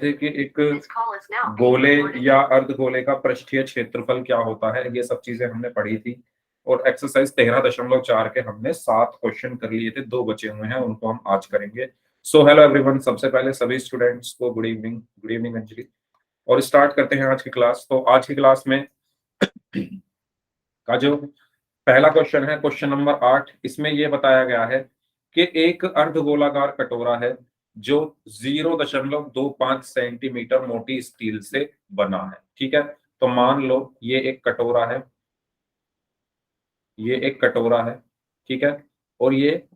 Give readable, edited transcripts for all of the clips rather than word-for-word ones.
थे कि एक गोले या अर्धगोले का पृष्ठीय क्षेत्रफल क्या होता है, ये सब चीजें हमने पढ़ी थी। और एक्सरसाइज 13.4 के हमने 7 क्वेश्चन कर लिए थे, 2 बचे हुए हैं, उनको हम आज करेंगे। सो हेलो एवरीवन, सबसे पहले सभी स्टूडेंट्स को good evening. Good evening Anjali. और स्टार्ट करते हैं आज की क्लास। तो आज की क्लास में का जो पहला क्वेश्चन है, क्वेश्चन नंबर 8, इसमें यह बताया गया है कि एक अर्धगोलाकार कटोरा है जो 0.25 सेंटीमीटर मोटी स्टील से बना है। ठीक है, तो मान लो ये एक कटोरा है, ये एक कटोरा है, ठीक है। और ये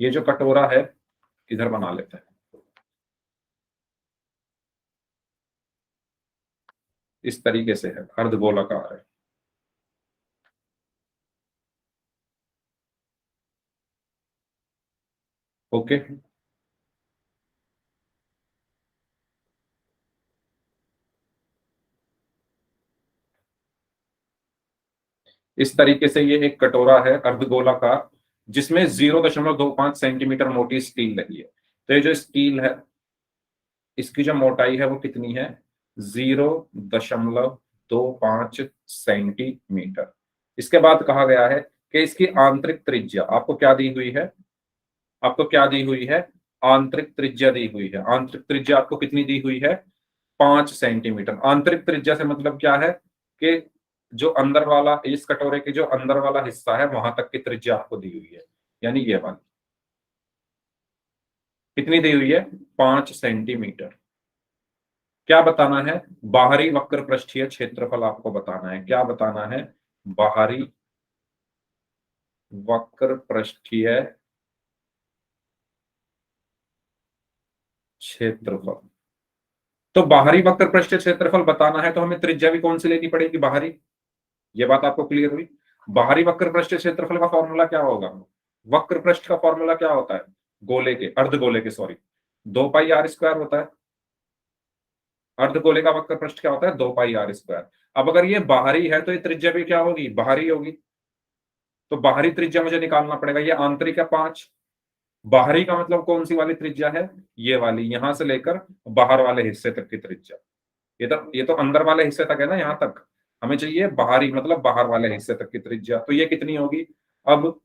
जो कटोरा है, इधर बना लेते हैं, इस तरीके से है, अर्धगोलाकार है। ओके, इस तरीके से ये एक कटोरा है अर्धगोलाकार, जिसमें 0.25 सेंटीमीटर मोटी स्टील लगी है। तो ये जो स्टील है, इसकी जो मोटाई है वो कितनी है? 0.25 सेंटीमीटर। इसके बाद कहा गया है कि इसकी आंतरिक त्रिज्या आपको क्या दी हुई है? आपको क्या दी हुई है? आंतरिक त्रिज्या दी हुई है। आंतरिक त्रिज्या आपको कितनी दी हुई है? 5 सेंटीमीटर। आंतरिक त्रिज्या से मतलब क्या है कि जो अंदर वाला, इस कटोरे के जो अंदर वाला हिस्सा है, वहां तक की त्रिज्या आपको दी हुई है, यानी ये वाली कितनी दी हुई है? 5 सेंटीमीटर। क्या बताना है? बाहरी वक्र पृष्ठीय क्षेत्रफल आपको बताना है। क्या बताना है? बाहरी वक्र पृष्ठीय क्षेत्रफल। तो बाहरी वक्र पृष्ठीय क्षेत्रफल बताना है तो हमें त्रिज्या भी कौन सी लेनी पड़ेगी? बाहरी। ये बात आपको क्लियर हुई? बाहरी वक्र पृष्ठीय क्षेत्रफल का फॉर्मूला क्या होगा? वक्र पृष्ठ का फॉर्मूला क्या होता है? गोले के, अर्धगोले के, सॉरी, 2 पाई r² होता है। अर्धगोले का वक्र पृष्ठ क्या होता है? 2 पाई r²। अब अगर ये बाहरी है तो ये त्रिज्या भी क्या होगी? बाहरी होगी। तो बाहरी त्रिज्या मुझे निकालना पड़ेगा। ये आंतरिक है 5, बाहरी का मतलब कौन सी वाली त्रिज्या है? ये वाली, यहां से लेकर बाहर वाले हिस्से तक की त्रिज्या। ये तो अंदर वाले हिस्से तक है ना, यहां तक। हमें चाहिए बाहरी, मतलब बाहर वाले हिस्से तक की त्रिज्या। तो ये कितनी होगी? अब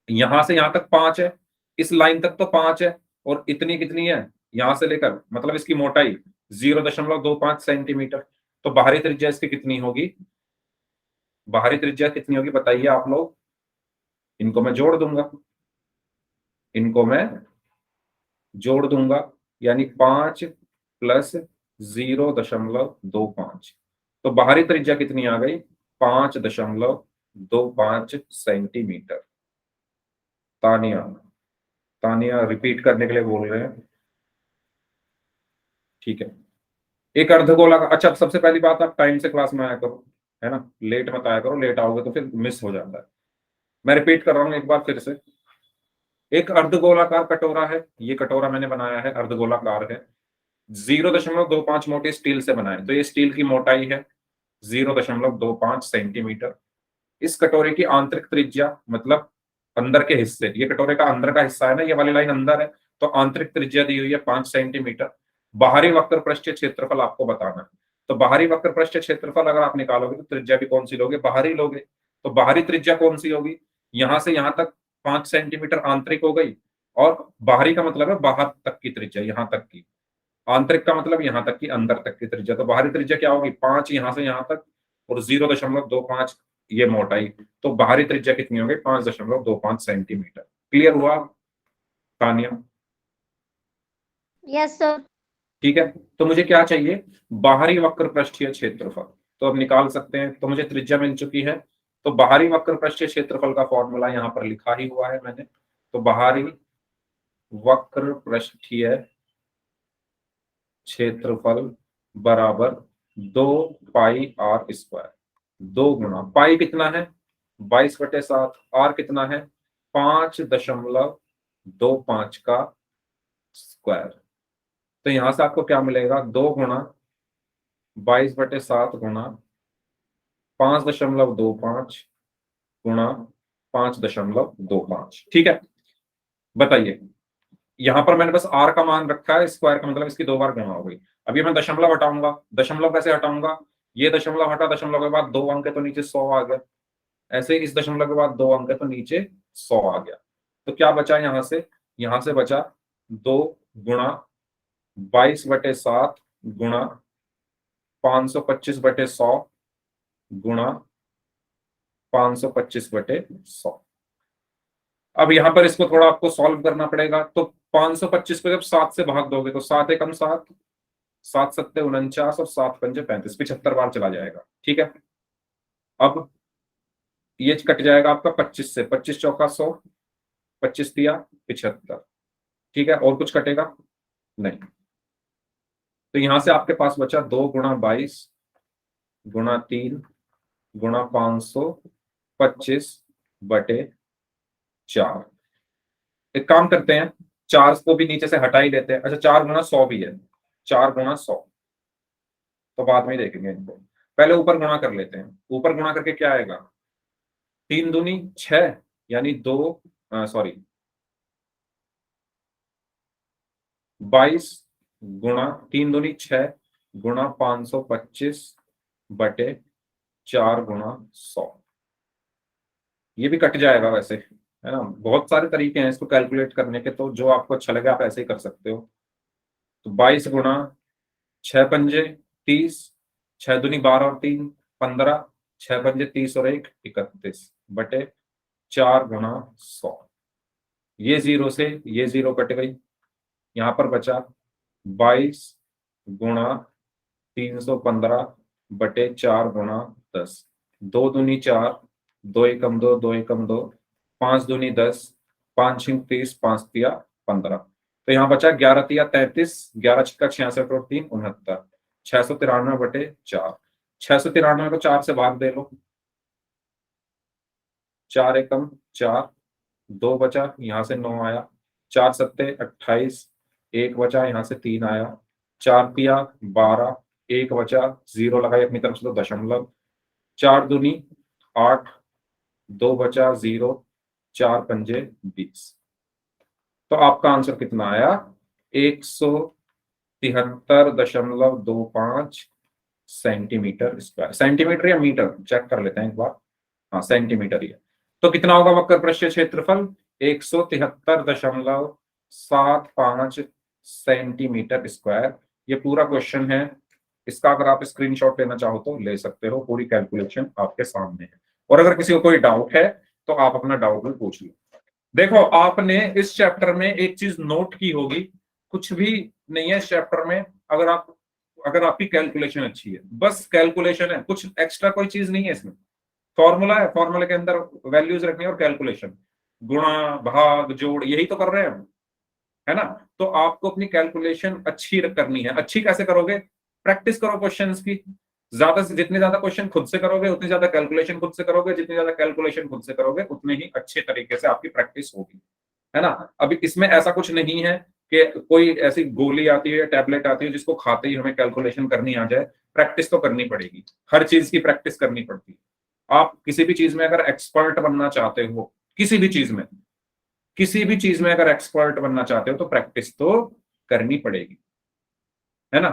यहां से यहां तक 5 है, इस लाइन तक तो 5 है, और इतनी कितनी है यहां से लेकर, मतलब इसकी मोटाई 0.25 सेंटीमीटर। तो बाहरी त्रिज्या इसकी कितनी होगी? बाहरी त्रिज्या कितनी होगी बताइए आप लोग? इनको मैं जोड़ दूंगा, इनको मैं जोड़ दूंगा, यानी 5 प्लस 0.25। तो बाहरी त्रिज्या कितनी आ गई? 5.25 सेंटीमीटर। तानिया, तानिया रिपीट करने के लिए बोल रहे हैं। ठीक है, एक अर्धगोला का, अच्छा सबसे पहली बात, आप टाइम से क्लास में आया करो, है ना, लेट मत आया करो, लेट आओगे तो फिर मिस हो जाता है। मैं रिपीट कर रहा हूँ एक बार फिर से। एक अर्धगोलाकार कटोरा है, ये कटोरा मैंने बनाया है, अर्धगोलाकार है, 0.25 मोटे स्टील से बना है। तो ये स्टील की मोटाई है 0.25 सेंटीमीटर। इस कटोरे की आंतरिक त्रिज्या, मतलब अंदर के हिस्से, ये कटोरे का अंदर का हिस्सा है ना, ये वाली लाइन अंदर है, तो आंतरिक त्रिज्या दी हुई है 5 सेंटीमीटर। बाहरी वक्र पृष्ठीय क्षेत्रफल आपको बताना है। तो बाहरी वक्र पृष्ठीय क्षेत्रफल अगर आप निकालोगे तो त्रिज्या भी कौन सी लोगे? बाहरी लोगे। तो बाहरी त्रिज्या कौन सी होगी? यहां से यहां तक 5 सेंटीमीटर आंतरिक हो गई, और बाहरी का मतलब है बाहर तक की त्रिज्या, यहां तक की। आंतरिक का मतलब यहां तक की, अंदर तक की त्रिज्या। तो बाहरी त्रिज्या क्या होगी? 5 यहां से यहां तक, और 0.25 ये मोटाई। तो बाहरी त्रिज्या कितनी होगी? 5.25 सेंटीमीटर। क्लियर हुआ तानिया? Yes sir. ठीक है, तो मुझे क्या चाहिए? बाहरी वक्र पृष्ठीय क्षेत्रफल। तो अब निकाल सकते हैं। तो मुझे त्रिज्या मिल चुकी है, तो बाहरी वक्र पृष्ठीय क्षेत्रफल का फॉर्मूला यहां पर लिखा ही हुआ है मैंने। तो बाहरी वक्र पृष्ठीय क्षेत्रफल बराबर 2 पाई r²। 2 गुणा पाई कितना है? 22/7। आर कितना है? 5.25 का स्क्वायर। तो यहां से आपको क्या मिलेगा? 2 गुणा 22/7 गुणा 5.25 गुणा 5.25। ठीक है, बताइए यहां पर मैंने बस आर का मान रखा है, स्क्वायर का मतलब इसकी 2 बार गुणा हो गई। अब ये मैं दशमलव हटाऊंगा, दशमलव कैसे हटाऊंगा, ये दशमलव हटा, दशमलव के बाद 2 अंक है तो नीचे 100 आ गया, ऐसे ही इस दशमलव के बाद 2 अंक है तो नीचे 100 आ गया। तो क्या बचा यहां से बचा 2 गुणा 22/7 गुणा 525/100 गुणा 525/100। अब यहां पर इसको थोड़ा आपको सॉल्व करना पड़ेगा। तो 525 को जब 7 से भाग दोगे तो 7 एकम 7, 7 सत्ते 49 और 7 पंजे 35, 75 बार चला जाएगा। ठीक है, अब ये कट जाएगा आपका 25 से, 25 चौका 100, 25 दिया 75। ठीक है, और कुछ कटेगा नहीं। तो यहां से आपके पास बचा 2 गुणा 22 गुणा 3 गुणा 525/4। एक काम करते हैं, 4 को भी नीचे से हटा ही लेते हैं। अच्छा, 4 गुणा 100 भी है, 4 गुणा 100 तो बाद में ही देखेंगे इनको, पहले ऊपर गुणा कर लेते हैं। ऊपर गुणा करके क्या आएगा, 3 दूनी 6 यानी 2, सॉरी 22 गुणा 3 दूनी 6 गुणा 525/4 गुणा 100। ये भी कट जाएगा वैसे, है ना। बहुत सारे तरीके हैं इसको कैलकुलेट करने के, तो जो आपको अच्छा लगे आप ऐसे ही कर सकते हो। तो 22 गुणा 6 पंजे 30, 6 दूनी 12 और 3 15, 6 पंजे 30 और 1 31/4 गुणा 100। ये जीरो से ये जीरो कट गई, यहां पर बचा 22 गुणा 315/4 गुणा 10। 2 दूनी 4, 2 एकम 2, 2 एकम 2, 5 दूनी 10, 5 छिंक 30, 5 तिया 15। तो यहाँ बचा 11 तिया 33, 11 छिक्का 66 और 3 69, 693/4। 693 को 4 से भाग दे लो, 4 एकम 4, 2 बचा, यहां से 9 आया, 4 सत्ते 28, 1 बचा, यहां से 3 आया, 4 तिया 12, 1 बचा, 0 लगाई अपनी तरफ से तो दशमलव, 4 दूनी 8, 2 बचा 0, 4 पंजे 20। तो आपका आंसर कितना आया, 173.25 सेंटीमीटर स्क्वायर। सेंटीमीटर या मीटर चेक कर लेते हैं एक बार, हाँ सेंटीमीटर ही है। तो कितना होगा वक्र पृष्ठीय क्षेत्रफल, 173.75 सेंटीमीटर स्क्वायर। ये पूरा क्वेश्चन है, इसका अगर आप स्क्रीनशॉट लेना चाहो तो ले सकते हो, पूरी कैलकुलेशन आपके सामने है। और अगर किसी को कोई डाउट है तो आप अपना डाउट भी पूछ लो। देखो, आपने इस चैप्टर में एक चीज नोट की होगी, कुछ भी नहीं है इस चैप्टर में, अगर आपकी कैलकुलेशन अच्छी है, बस कैलकुलेशन है, कुछ एक्स्ट्रा कोई चीज नहीं है इसमें। फॉर्मूला है, फॉर्मूले के अंदर वैल्यूज रखनी है और कैलकुलेशन, गुणा भाग जोड़, यही तो कर रहे हैं हम, है ना। तो आपको अपनी कैलकुलेशन अच्छी करनी है। अच्छी कैसे करोगे, प्रैक्टिस करो क्वेश्चंस की, ज्यादा से जितने ज्यादा क्वेश्चन खुद से करोगे उतनी ज्यादा कैलकुलेशन खुद से करोगे, जितनी ज्यादा कैलकुलेशन खुद से करोगे उतने ही अच्छे तरीके से आपकी प्रैक्टिस होगी, है ना। अभी इसमें ऐसा कुछ नहीं है कि कोई ऐसी गोली आती है, टैबलेट आती है जिसको खाते ही हमें कैलकुलेशन करनी आ जाए। प्रैक्टिस तो करनी पड़ेगी, हर चीज की प्रैक्टिस करनी पड़ती है। आप किसी भी चीज में अगर एक्सपर्ट बनना चाहते हो, किसी भी चीज में, किसी भी चीज में अगर एक्सपर्ट बनना चाहते हो तो प्रैक्टिस तो करनी पड़ेगी, है ना।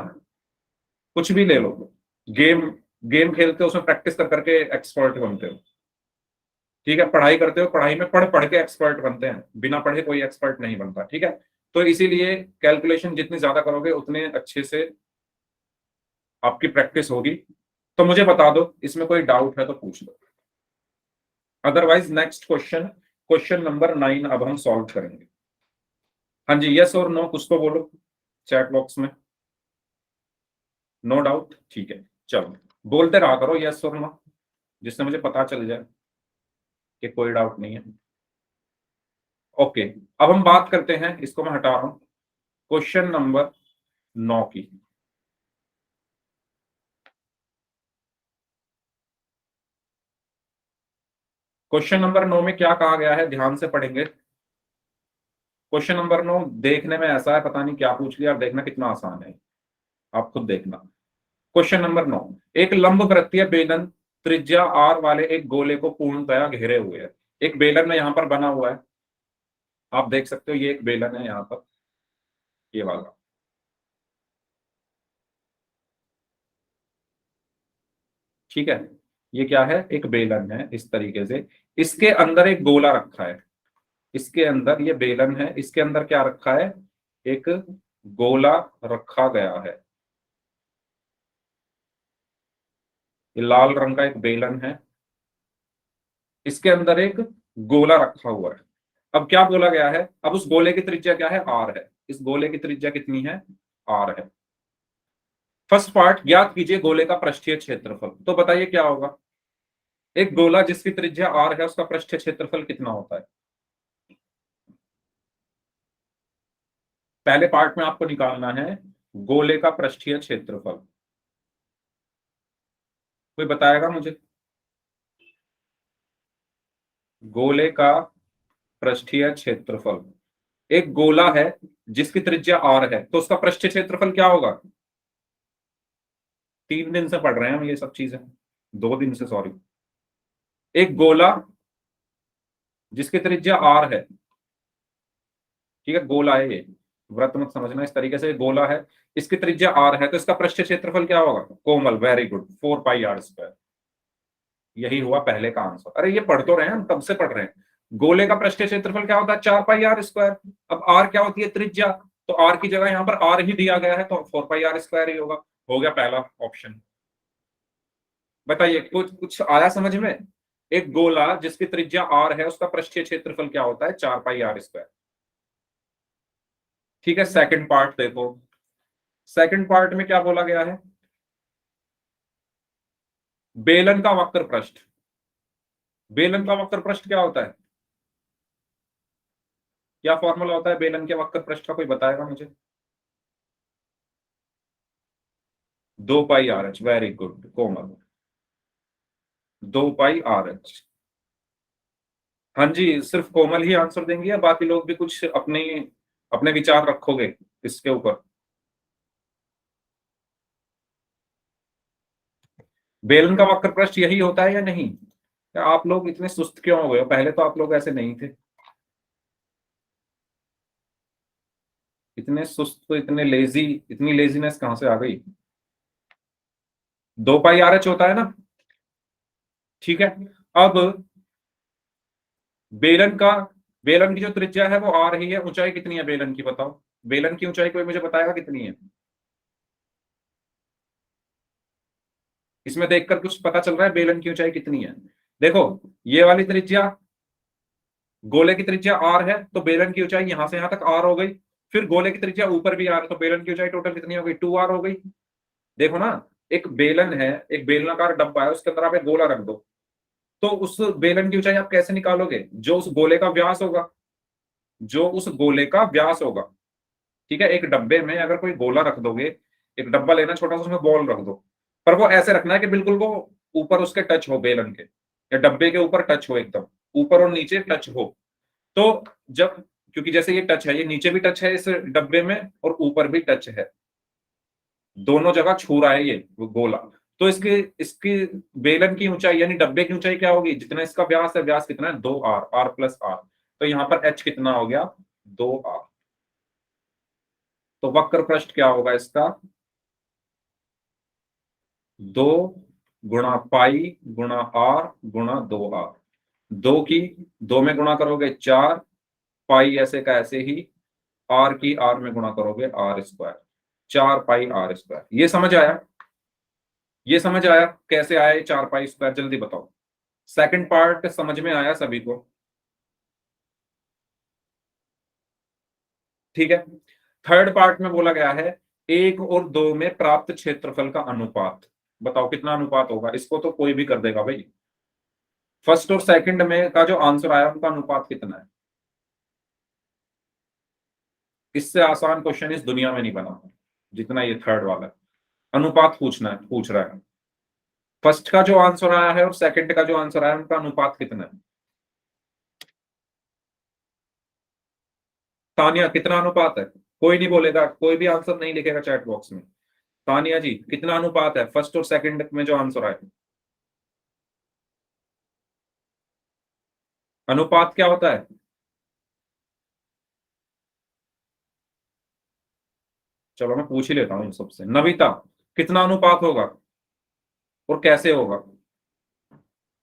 कुछ भी ले लो, गेम गेम खेलते हो उसमें प्रैक्टिस कर करके एक्सपर्ट बनते हो, ठीक है। पढ़ाई करते हो, पढ़ाई में पढ़ पढ़ के एक्सपर्ट बनते हैं, बिना पढ़े कोई एक्सपर्ट नहीं बनता, ठीक है। तो इसीलिए कैलकुलेशन जितनी ज्यादा करोगे उतने अच्छे से आपकी प्रैक्टिस होगी। तो मुझे बता दो, इसमें कोई डाउट है तो पूछ लो, otherwise next question, question number 9 अब हम सॉल्व करेंगे। हाँ जी, यस और नो कुछ तो बोलो चैट बॉक्स में, नो डाउट, ठीक है। चलो बोलते रहा करो यस और नो, जिससे मुझे पता चल जाए कि कोई डाउट नहीं है। ओके, अब हम बात करते हैं, इसको मैं हटा रहा हूं, क्वेश्चन नंबर 9 की। क्वेश्चन नंबर 9 में क्या कहा गया है, ध्यान से पढ़ेंगे। क्वेश्चन नंबर 9 देखने में ऐसा है, पता नहीं क्या पूछ लिया, और देखना कितना आसान है, आप खुद देखना। क्वेश्चन नंबर 9, एक लंब वृत्तीय बेलन त्रिज्या आर वाले एक गोले को पूर्णतया घेरे हुए है। एक बेलन में यहां पर बना हुआ है, आप देख सकते हो, ये एक बेलन है यहाँ पर, ये वाला। ठीक है, ये क्या है, एक बेलन है इस तरीके से, इसके अंदर एक गोला रखा है, इसके अंदर ये बेलन है, इसके अंदर क्या रखा है, एक गोला रखा गया है। ये लाल रंग का एक बेलन है, इसके अंदर एक गोला रखा हुआ है। अब क्या बोला गया है, अब उस गोले की त्रिज्या क्या है, आर है। इस गोले की त्रिज्या कितनी है, आर है। फर्स्ट पार्ट, ज्ञात कीजिए गोले का पृष्ठीय क्षेत्रफल। तो बताइए क्या होगा, एक गोला जिसकी त्रिज्या आर है उसका पृष्ठीय क्षेत्रफल कितना होता है। पहले पार्ट में आपको निकालना है गोले का पृष्ठीय क्षेत्रफल। कोई बताएगा मुझे, गोले का पृष्ठीय क्षेत्रफल। एक गोला है जिसकी त्रिज्या आर है, तो उसका पृष्ठीय क्षेत्रफल क्या होगा। 3 दिन से पढ़ रहे हैं हम ये सब चीजें, 2 दिन से, सॉरी। एक गोला जिसकी त्रिज्या आर है, ठीक है, गोला है ये, व्रत मत समझना, इस तरीके से गोला है, इसकी त्रिज्या आर है, तो इसका पृष्ठीय क्षेत्रफल क्या होगा, कोमल, वेरी गुड, 4 पाई r²। यही हुआ पहले का आंसर। अरे ये पढ़ तो रहे हैं हम, तब से पढ़ रहे हैं। गोले का पृष्ठीय क्षेत्रफल क्या होता है, 4 पाई r²। अब आर क्या होती है, त्रिज्या, तो आर की जगह यहाँ पर आर ही दिया गया है, तो 4 पाई r² ही होगा। हो गया पहला ऑप्शन। बताइए, कुछ कुछ आया समझ में। एक गोला जिसकी त्रिज्या आर है उसका पृष्ठीय क्षेत्रफल क्या होता है, 4 पाई r²। ठीक है, सेकंड पार्ट देखो। सेकंड पार्ट में क्या बोला गया है, बेलन का वक्र पृष्ठ। बेलन का वक्र पृष्ठ क्या होता है, क्या फॉर्मूला होता है बेलन के वक्र पृष्ठ का, कोई बताएगा मुझे। 2 पाई r h, वेरी गुड कोमल, 2 पाई r h। हाँ जी, सिर्फ कोमल ही आंसर देंगे या बाकी लोग भी कुछ अपने अपने विचार रखोगे इसके ऊपर। बेलन का वक्र पृष्ठ यही होता है या नहीं, या आप लोग इतने सुस्त क्यों हो गए हो, पहले तो आप लोग ऐसे नहीं थे। इतने सुस्त, तो इतने लेजी, इतनी लेजीनेस कहां से आ गई। 2 पाई r h होता है ना। ठीक है, अब बेलन का, बेलन की जो त्रिज्या है वो आ रही है, ऊंचाई कितनी है बेलन की, बताओ। बेलन की ऊंचाई कोई मुझे बताएगा कितनी है। इसमें देखकर कुछ पता चल रहा है बेलन की ऊंचाई कितनी है। देखो, ये वाली त्रिज्या, गोले की त्रिज्या आर है, तो बेलन की ऊंचाई यहां से यहां तक आर हो गई। फिर गोले की त्रिज्या ऊपर भी आर, तो बेलन की ऊंचाई टोटल कितनी हो गई, 2r हो गई। देखो ना, एक बेलन है, एक बेलनाकार डब्बा है, उसके अंदर आप एक गोला रख दो, तो उस बेलन की ऊंचाई आप कैसे निकालोगे, जो उस गोले का व्यास होगा, जो उस गोले का व्यास होगा। ठीक है, एक डब्बे में अगर कोई गोला रख दोगे, एक डब्बा लेना छोटा सा, उसमें बॉल रख दो, पर वो ऐसे रखना है कि बिल्कुल वो ऊपर उसके टच हो, बेलन के या डब्बे के ऊपर टच हो, एकदम ऊपर और नीचे टच हो। तो जब, क्योंकि जैसे ये टच है, ये नीचे भी टच है इस डब्बे में और ऊपर भी टच है, दोनों जगह छू रहा है ये वो गोला, तो इसकी इसकी बेलन की ऊंचाई यानी डब्बे की ऊंचाई क्या होगी, जितना इसका व्यास है, व्यास कितना है, 2r, r+r। तो यहाँ पर h कितना हो गया, 2r। तो वक्र पृष्ठ क्या होगा इसका, 2 गुणा पाई गुणा r गुणा 2r। दो की दो में गुणा करोगे 4, पाई ऐसे का ऐसे ही, आर की आर में गुणा करोगे r²। 4 पाई r², ये समझ आया, ये समझ आया कैसे आया ये 4 पाई² जल्दी बताओ। सेकंड पार्ट समझ में आया सभी को। ठीक है, थर्ड पार्ट में बोला गया है 1 और 2 में प्राप्त क्षेत्रफल का अनुपात। बताओ कितना अनुपात होगा, इसको तो कोई भी कर देगा भाई। फर्स्ट और सेकंड में का जो आंसर आया उनका अनुपात कितना है। इससे आसान क्वेश्चन इस दुनिया में नहीं बना जितना ये थर्ड वाला है। अनुपात पूछना है, पूछ रहा है। फर्स्ट का जो आंसर आया है और सेकंड का जो आंसर आया है उनका अनुपात कितना है। तानिया, कितना अनुपात है, कोई नहीं बोलेगा, कोई भी आंसर नहीं लिखेगा चैट बॉक्स में। तानिया जी, कितना अनुपात है फर्स्ट और सेकंड में जो आंसर आया। अनुपात क्या होता है। चलो मैं पूछ ही लेता हूँ इन सबसे। नविता, कितना अनुपात होगा और कैसे होगा?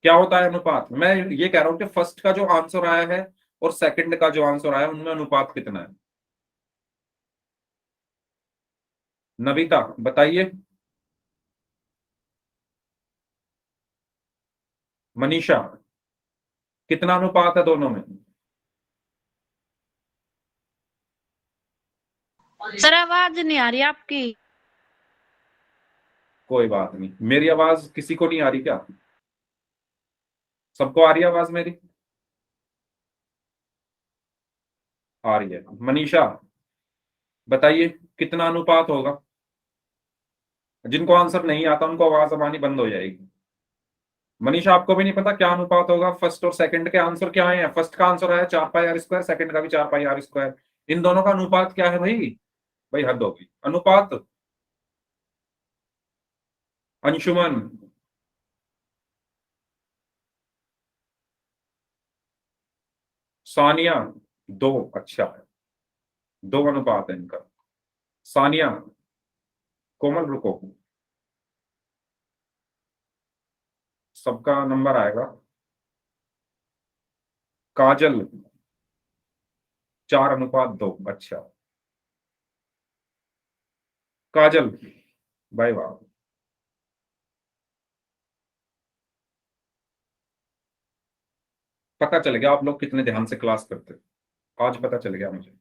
क्या होता है अनुपात? मैं ये कह रहा हूं कि फर्स्ट का जो आंसर आया है और सेकंड का जो आंसर आया है उनमें अनुपात कितना है? नविता बताइए। मनीषा, कितना अनुपात है दोनों में? सर आवाज नहीं आ रही आपकी। कोई बात नहीं, मेरी आवाज किसी को नहीं आ रही क्या? सबको आ रही है आवाज मेरी? आ रही है। मनीषा बताइए, कितना अनुपात होगा? जिनको आंसर नहीं आता उनको आवाज आनी बंद हो जाएगी। मनीषा, आपको भी नहीं पता क्या अनुपात होगा? फर्स्ट और सेकंड के आंसर क्या आए हैं? फर्स्ट का आंसर आया 4 पाई r स्क्वायर, सेकंड का भी 4 पाई r स्क्वायर। इन दोनों का अनुपात क्या है भाई? भाई हद होगी। अनुपात। अंशुमन, सानिया, दो। अच्छा, दो अनुपात है इनका। सानिया, कोमल रुको, सबका नंबर आएगा। काजल, 4:2। अच्छा, काजल, भाई वाह, पता चल गया आप लोग कितने ध्यान से क्लास करते हो। आज पता चल गया मुझे।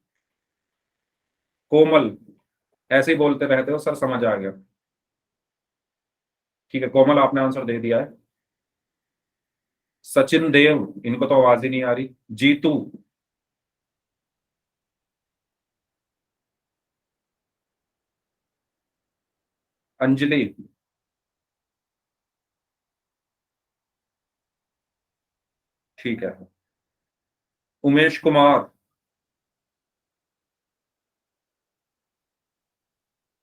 कोमल, ऐसे ही बोलते रहते हो सर, समझ आ गया। ठीक है कोमल, आपने आंसर दे दिया है। सचिन देव, इनको तो आवाज ही नहीं आ रही। जीतू, अंजलि, ठीक है। उमेश कुमार।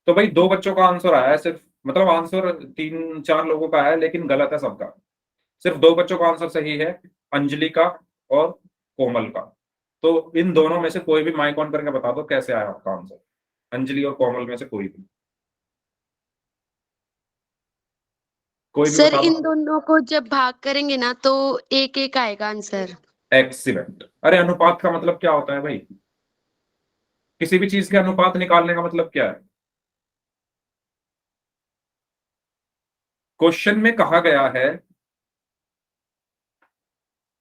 तो भाई दो बच्चों का आंसर आया है सिर्फ, मतलब आंसर 3-4 लोगों का है लेकिन गलत है सबका। सिर्फ दो बच्चों का आंसर सही है, अंजलि का और कोमल का। तो इन दोनों में से कोई भी माइक ऑन करके बता दो कैसे आया आपका आंसर। अंजलि और कोमल में से कोई भी, कोई भी सर बता इन दो। दोनों को जब भाग करेंगे ना तो एक एक आएगा आंसर। एक्सीलेंट। अरे अनुपात का मतलब क्या होता है भाई? किसी भी चीज के अनुपात निकालने का मतलब क्या है? क्वेश्चन में कहा गया है,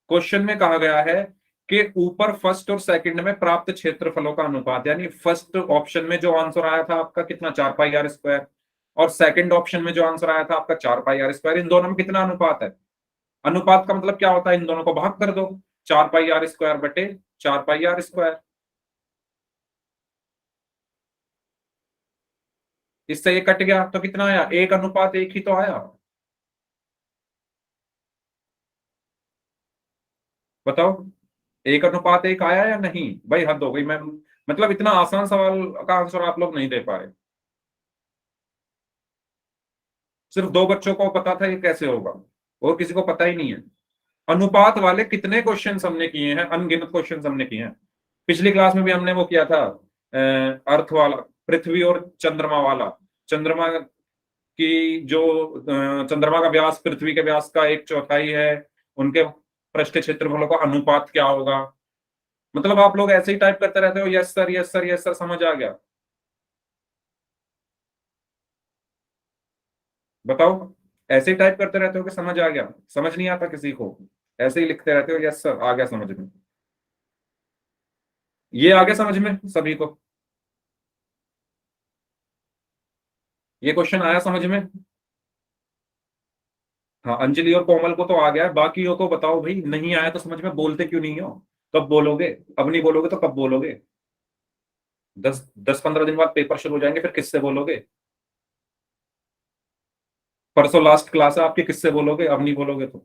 क्वेश्चन में कहा गया है कि ऊपर फर्स्ट और सेकंड में प्राप्त क्षेत्रफलों का अनुपात, यानी फर्स्ट ऑप्शन में जो आंसर आया था आपका कितना, 4 पाई r स्क्वायर, और सेकंड ऑप्शन में जो आंसर आया था आपका 4 पाई r स्क्वायर, इन दोनों में कितना अनुपात है? अनुपात का मतलब क्या होता है? इन दोनों को भाग कर दो, 4 पाई r स्क्वायर बटे 4 पाई r स्क्वायर। इससे ये कट गया तो कितना आया? 1:1 ही तो आया। बताओ, 1:1 आया या नहीं? भाई हद हो गई। मैं मतलब इतना आसान सवाल का आंसर आप लोग नहीं दे पा रहे। सिर्फ दो बच्चों को पता था ये कैसे होगा, और किसी को पता ही नहीं है। अनुपात वाले कितने क्वेश्चन हमने किए हैं, अनगिनत क्वेश्चन हमने किए हैं। पिछली क्लास में भी हमने वो किया था, अर्थ वाला, पृथ्वी और चंद्रमा वाला। चंद्रमा की जो चंद्रमा का व्यास पृथ्वी के व्यास का 1/4 है, उनके पृष्ठ क्षेत्रफलों का अनुपात क्या होगा? मतलब आप लोग ऐसे ही टाइप करते रहते हो, yes sir yes sir yes sir, समझ आ गया। बताओ, ऐसे ही टाइप करते रहते हो कि समझ आ गया? समझ नहीं आता किसी को, ऐसे ही लिखते रहते हो यस सर, आ गया समझ में। ये आ गया समझ में सभी को? ये क्वेश्चन आया समझ में? हाँ, अंजलि और कोमल को तो आ गया है, बाकियों को बताओ भाई, नहीं आया तो समझ में, बोलते क्यों नहीं हो? कब बोलोगे? अब नहीं बोलोगे तो कब बोलोगे? 10-15 दिन बाद पेपर शुरू हो जाएंगे, फिर किससे बोलोगे? परसों लास्ट क्लास है आपकी, किससे बोलोगे अब नहीं बोलोगे तो?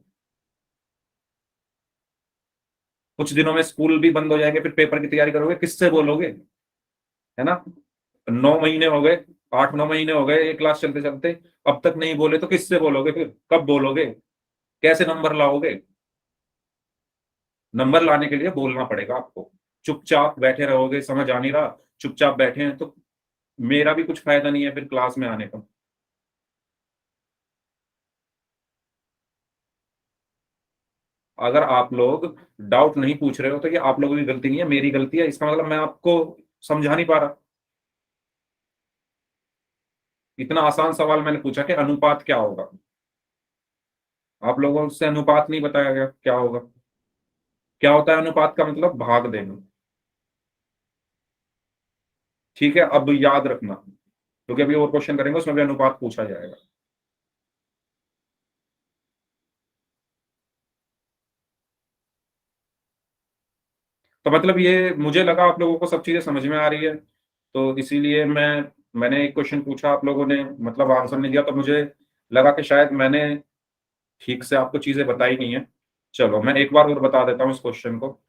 कुछ दिनों में स्कूल भी बंद हो जाएंगे, फिर पेपर की तैयारी करोगे, किससे बोलोगे? है ना? 9 महीने हो गए, 8-9 महीने हो गए ये क्लास चलते चलते, अब तक नहीं बोले तो किससे बोलोगे? फिर कब बोलोगे? कैसे नंबर लाओगे? नंबर लाने के लिए बोलना पड़ेगा आपको। चुपचाप बैठे रहोगे, समझ आ नहीं रहा, चुपचाप बैठे हैं तो मेरा भी कुछ फायदा नहीं है फिर क्लास में आने का। अगर आप लोग डाउट नहीं पूछ रहे हो तो ये आप लोगों की गलती नहीं है, मेरी गलती है। इसका मतलब मैं आपको समझा नहीं पा रहा। इतना आसान सवाल मैंने पूछा कि अनुपात क्या होगा, आप लोगों से अनुपात नहीं बताया गया क्या होगा। क्या होता है अनुपात का मतलब? भाग देना। ठीक है, अब याद रखना क्योंकि अभी और क्वेश्चन करेंगे उसमें भी अनुपात पूछा जाएगा। तो मतलब ये मुझे लगा आप लोगों को सब चीजें समझ में आ रही है, तो इसीलिए मैंने एक क्वेश्चन पूछा, आप लोगों ने मतलब आंसर नहीं दिया, तो मुझे लगा कि शायद मैंने ठीक से आपको चीजें बताई नहीं है। चलो मैं एक बार और बता देता हूँ इस क्वेश्चन को।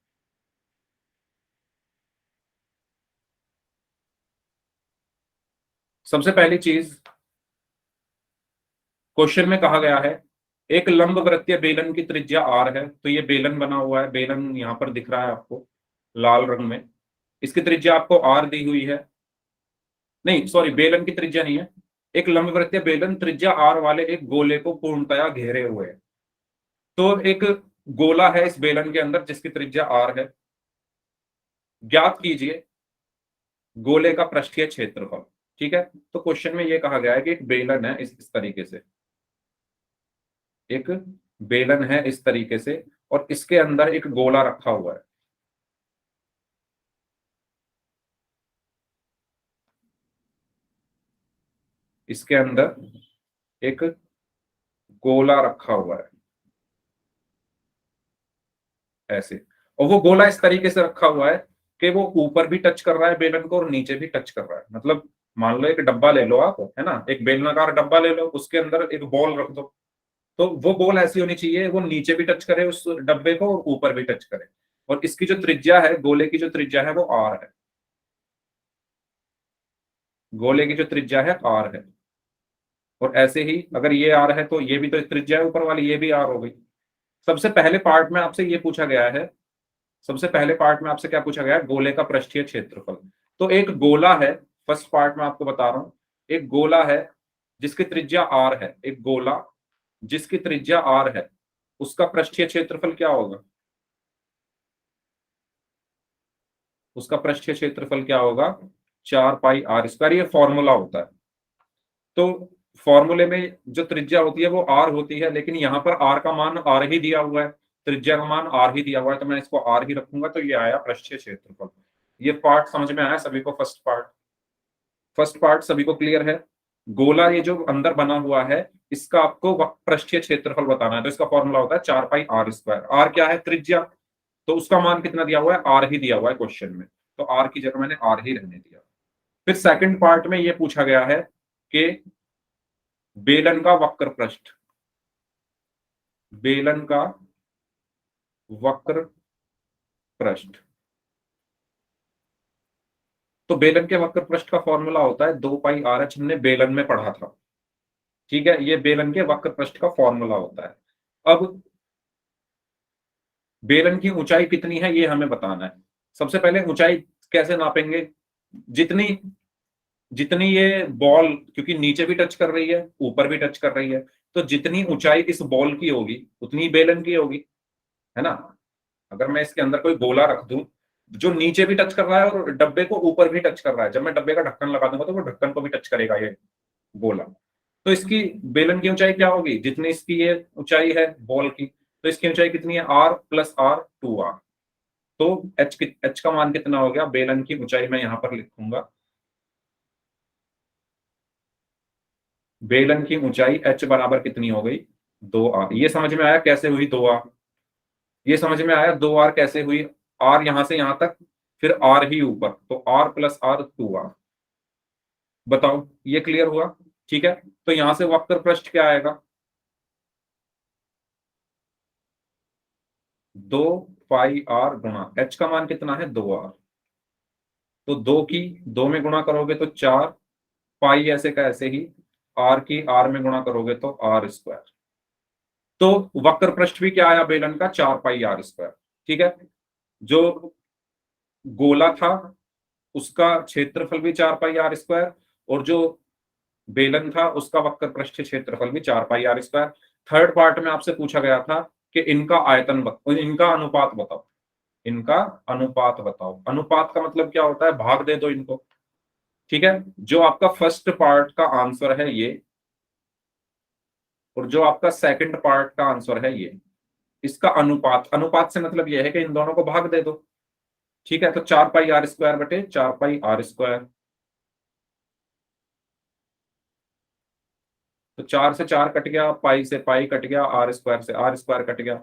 सबसे पहली चीज, क्वेश्चन में कहा गया है एक लंबवृत्तीय बेलन की त्रिज्या आर है। तो ये बेलन बना हुआ है, बेलन यहां पर दिख रहा है आपको लाल रंग में। इसकी त्रिज्या आपको आर दी हुई है। नहीं सॉरी, बेलन की त्रिज्या नहीं है। एक लंबवृत्तीय बेलन त्रिज्या आर वाले एक गोले को पूर्णतया घेरे हुए है। तो एक गोला है इस बेलन के अंदर जिसकी त्रिज्या आर है। ज्ञात कीजिए गोले का पृष्ठीय क्षेत्रफल। ठीक है, तो क्वेश्चन में ये कहा गया है कि एक बेलन है इस तरीके से, एक बेलन है इस तरीके से, और इसके अंदर एक गोला रखा हुआ है। इसके अंदर एक गोला रखा हुआ है ऐसे, और वो गोला इस तरीके से रखा हुआ है कि वो ऊपर भी टच कर रहा है बेलन को और नीचे भी टच कर रहा है। मतलब मान लो एक डब्बा ले लो आप, है ना, एक बेलनाकार डब्बा ले लो, उसके अंदर एक बॉल रख दो। तो वो बॉल ऐसी होनी चाहिए वो नीचे भी टच करे उस डब्बे को और ऊपर भी टच करे। और इसकी जो त्रिज्या है, गोले की जो त्रिज्या है वो आर है। गोले की जो त्रिज्या है आर है। और ऐसे ही अगर ये आर है तो ये भी तो त्रिज्या है ऊपर वाली, ये भी आर हो गई। सबसे पहले पार्ट में आपसे ये पूछा गया है, सबसे पहले पार्ट में आपसे क्या पूछा गया है? गोले का पृष्ठीय क्षेत्रफल। तो एक गोला है, फर्स्ट पार्ट में आपको बता रहा हूं, एक गोला है जिसकी त्रिज्या आर है, एक गोला जिसकी त्रिज्या आर है, उसका पृष्ठीय क्षेत्रफल क्या होगा? उसका पृष्ठीय क्षेत्रफल क्या होगा? 4 पाई r स्क्वायर। ये फॉर्मूला होता है। तो फॉर्मूले में जो त्रिज्या होती है वो आर होती है, लेकिन यहाँ पर आर का मान आर ही दिया हुआ है, त्रिज्या का मान आर ही दिया हुआ है, तो मैं इसको आर ही रखूंगा। तो ये आया पृष्ठीय क्षेत्रफल। ये पार्ट समझ में आया सभी को? फर्स्ट पार्ट सभी को क्लियर है? गोला ये जो अंदर बना हुआ है, इसका आपको पृष्ठीय क्षेत्रफल बताना है, तो इसका फॉर्मूला होता है 4 पाई r स्क्वायर। आर क्या है? त्रिज्या। तो उसका मान कितना दिया हुआ है? आर ही दिया हुआ है क्वेश्चन में, तो आर की जगह मैंने आर ही रहने दिया। फिर सेकंड पार्ट में ये पूछा गया है कि बेलन का वक्र पृष्ठ, बेलन का वक्र पृष्ठ। तो बेलन के वक्र पृष्ठ का फॉर्मूला होता है 2 पाई r h। हमने बेलन में पढ़ा था। ठीक है, ये बेलन के वक्र पृष्ठ का फॉर्मूला होता है। अब बेलन की ऊंचाई कितनी है ये हमें बताना है। सबसे पहले ऊंचाई कैसे नापेंगे? जितनी जितनी ये बॉल, क्योंकि नीचे भी टच कर रही है ऊपर भी टच कर रही है, तो जितनी ऊंचाई इस बॉल की होगी उतनी बेलन की होगी, है ना। अगर मैं इसके अंदर कोई गोला रख दूं जो नीचे भी टच कर रहा है और डब्बे को ऊपर भी टच कर रहा है, जब मैं डब्बे का ढक्कन लगा दूंगा तो वो ढक्कन को भी टच करेगा ये गोला। तो इसकी बेलन की ऊंचाई क्या होगी? जितनी इसकी ये ऊंचाई है बॉल की, तो इसकी ऊंचाई कितनी है? r plus r 2r। तो एच का मान कितना हो गया? बेलन की ऊंचाई मैं यहां पर लिखूंगा, बेलन की ऊंचाई h बराबर कितनी हो गई? 2r। ये समझ में आया कैसे हुई 2r? ये समझ में आया 2r कैसे हुई? r यहां से यहां तक, फिर r ही ऊपर, तो r प्लस r 2r। बताओ ये क्लियर हुआ? ठीक है, तो यहां से वक्र पृष्ठ क्या आएगा? 2 पाई r गुणा h का मान कितना है? 2r। तो दो की दो में गुणा करोगे तो 4, पाई ऐसे का ऐसे ही, r की r में गुणा करोगे तो r स्क्वायर। तो वक्र पृष्ठ भी क्या आया बेलन का? 4 पाई r स्क्वायर। ठीक है, जो गोला था उसका क्षेत्रफल भी 4 पाई r², और जो बेलन था उसका वक्र पृष्ठ क्षेत्रफल भी 4 पाई r²। थर्ड पार्ट में आपसे पूछा गया था कि इनका इनका अनुपात बताओ। इनका अनुपात बताओ। अनुपात का मतलब क्या होता है? भाग दे दो इनको। ठीक है, जो आपका फर्स्ट पार्ट का आंसर है ये, और जो आपका सेकंड पार्ट का आंसर है ये, इसका अनुपात, अनुपात से मतलब ये है कि इन दोनों को भाग दे दो। ठीक है, तो 4 पाई r² बटे 4 पाई r²। तो 4 से 4 कट गया, पाई से पाई कट गया, r² से r² कट गया,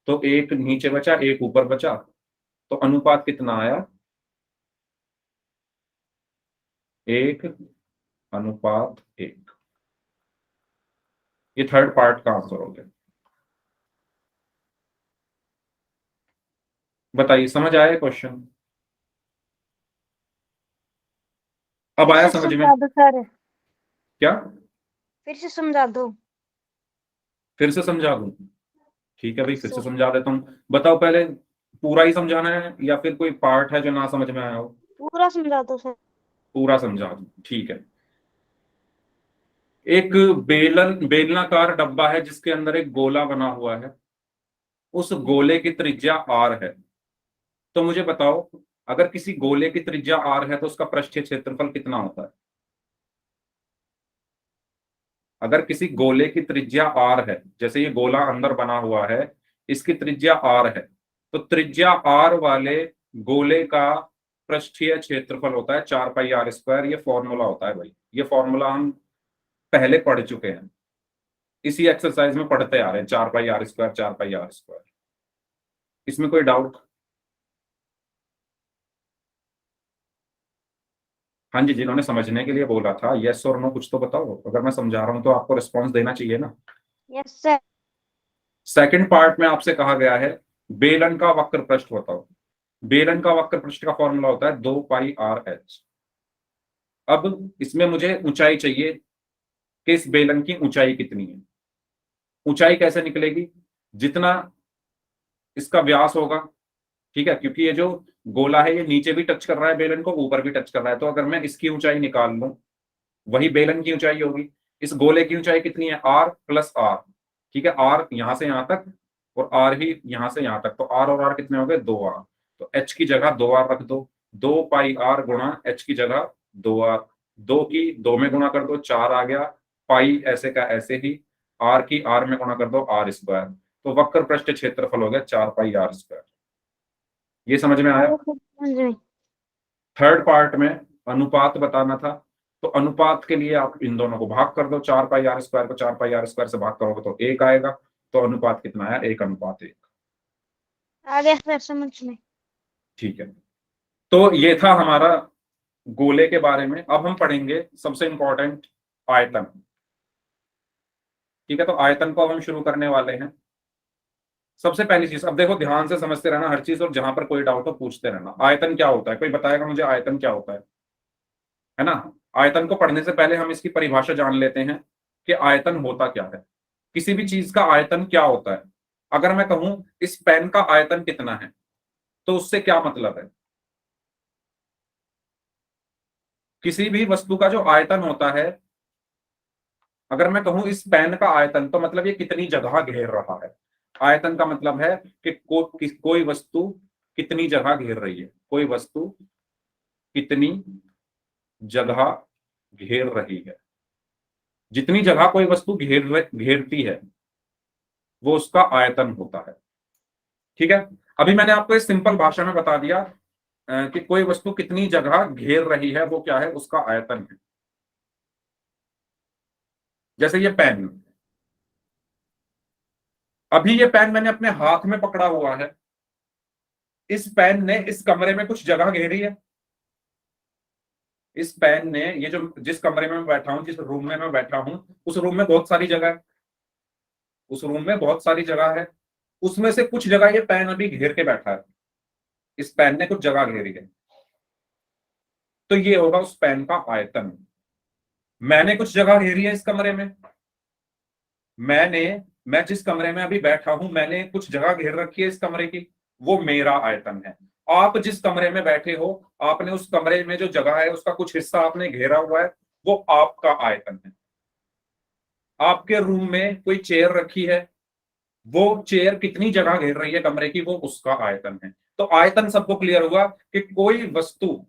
तो एक नीचे बचा, एक ऊपर बचा। तो अनुपात कितना आया? 1:1। ये थर्ड पार्ट का आंसर हो गया। बताइए, समझ आया क्वेश्चन? अब फिर आया से समझ में? समझा दो सर, क्या? फिर से समझा दो। फिर से समझा दूं? ठीक है भाई, फिर से सर समझा देता हूँ। बताओ, पहले पूरा ही समझाना है या फिर कोई पार्ट है जो ना समझ में आया हो? पूरा समझा दो सर। पूरा समझा दूं, ठीक है। एक बेलनाकार डब्बा है जिसके अंदर एक गोला बना हुआ है। उस गोले की त्रिज्या r है। तो मुझे बताओ, अगर किसी गोले की त्रिज्या r है तो उसका पृष्ठीय क्षेत्रफल कितना होता है? अगर किसी गोले की त्रिज्या r है, जैसे ये गोला अंदर बना हुआ है, इसकी त्रिज्या r है, तो त्रिज्या r वाले गोले का पृष्ठीय क्षेत्रफल होता है 4 पाई r²। ये फॉर्मूला होता है भाई, ये फॉर्मूला हम पहले पढ़ चुके हैं, इसी एक्सरसाइज में पढ़ते आ रहे हैं। 4 पाई r², 4 पाई r²। इसमें कोई डाउट? हाँ जी, जिन्होंने समझने के लिए बोला था, यस और नो कुछ तो बताओ। अगर मैं समझा रहा हूं तो आपको रिस्पॉन्स देना चाहिए ना। Yes sir. सेकंड पार्ट में आपसे कहा गया है बेलन का वक्र पृष्ठ बताओ। बेलन का वक्र पृष्ठ का फॉर्मूला होता है 2 पाई r h। अब इसमें मुझे ऊंचाई चाहिए कि इस बेलन की ऊंचाई कितनी है। ऊंचाई कैसे निकलेगी? जितना इसका व्यास होगा, ठीक है, क्योंकि ये जो गोला है ये नीचे भी टच कर रहा है बेलन को, ऊपर भी टच कर रहा है, तो अगर मैं इसकी ऊंचाई निकाल लूं, वही बेलन की ऊंचाई होगी। इस गोले की ऊंचाई कितनी है? r plus r। ठीक है, r यहां से यहां तक और r ही यहां से यहां तक, तो r और r कितने हो गए? 2r। तो h की जगह 2r रख दो। 2 पाई r गुणा h की जगह 2r। 2 की 2 में गुणा कर दो, 4 आ गया। पाई ऐसे का ऐसे ही, r की r में गुणा कर दो, r²। तो वक्र पृष्ठ क्षेत्रफल हो गया 4 पाई r²। ये समझ में आया? समझ में। थर्ड पार्ट में अनुपात बताना था, तो अनुपात के लिए आप इन दोनों को भाग कर दो। 4 पाई r² को 4 पाई r² से भाग करोगे तो 1 आएगा। तो अनुपात कितना आया? 1:1। आ गया सर समझ में। ठीक है, तो ये था हमारा गोले के बारे में। अब हम पढ़ेंगे सबसे इंपॉर्टेंट, आयतन। ठीक है, तो आयतन को अब हम शुरू करने वाले हैं। सबसे पहली चीज, अब देखो ध्यान से समझते रहना हर चीज, और जहां पर कोई डाउट हो पूछते रहना। आयतन क्या होता है? कोई बताएगा मुझे आयतन क्या होता है ना? आयतन को पढ़ने से पहले हम इसकी परिभाषा जान लेते हैं कि आयतन होता क्या है। किसी भी चीज का आयतन क्या होता है? अगर मैं कहूं इस पेन का आयतन कितना है, तो उससे क्या मतलब है? किसी भी वस्तु का जो आयतन होता है, अगर मैं कहूं इस पेन का आयतन, तो मतलब ये कितनी जगह घेर रहा है। आयतन का मतलब है कि कोई वस्तु कितनी जगह घेर रही है। कोई वस्तु कितनी जगह घेर रही है। जितनी जगह कोई वस्तु घेरती है, वो उसका आयतन होता है। ठीक है, अभी मैंने आपको इस सिंपल भाषा में बता दिया कि कोई वस्तु कितनी जगह घेर रही है, वो क्या है? उसका आयतन है। जैसे ये पेन, अभी ये पेन मैंने अपने हाथ में पकड़ा हुआ है। इस पेन ने इस कमरे में कुछ जगह घेरी है। इस पेन ने, ये जो जिस कमरे में मैं बैठा हूं, जिस रूम में मैं बैठा हूं, उस रूम में बहुत सारी जगह है। उस रूम में बहुत सारी जगह है, उसमें से कुछ जगह ये पेन अभी घेर के बैठा है। इस पेन ने कुछ जगह घेरी है, तो ये होगा उस पेन का आयतन। मैंने कुछ जगह घेरी है इस कमरे में। मैंने मैं जिस कमरे में अभी बैठा हूं, मैंने कुछ जगह घेर रखी है इस कमरे की, वो मेरा आयतन है। आप जिस कमरे में बैठे हो, आपने उस कमरे में जो जगह है उसका कुछ हिस्सा आपने घेरा हुआ है, वो आपका आयतन है। आपके रूम में कोई चेयर रखी है, वो चेयर कितनी जगह घेर रही है कमरे की, वो उसका आयतन है। तो आयतन सबको क्लियर हुआ कि कोई वस्तु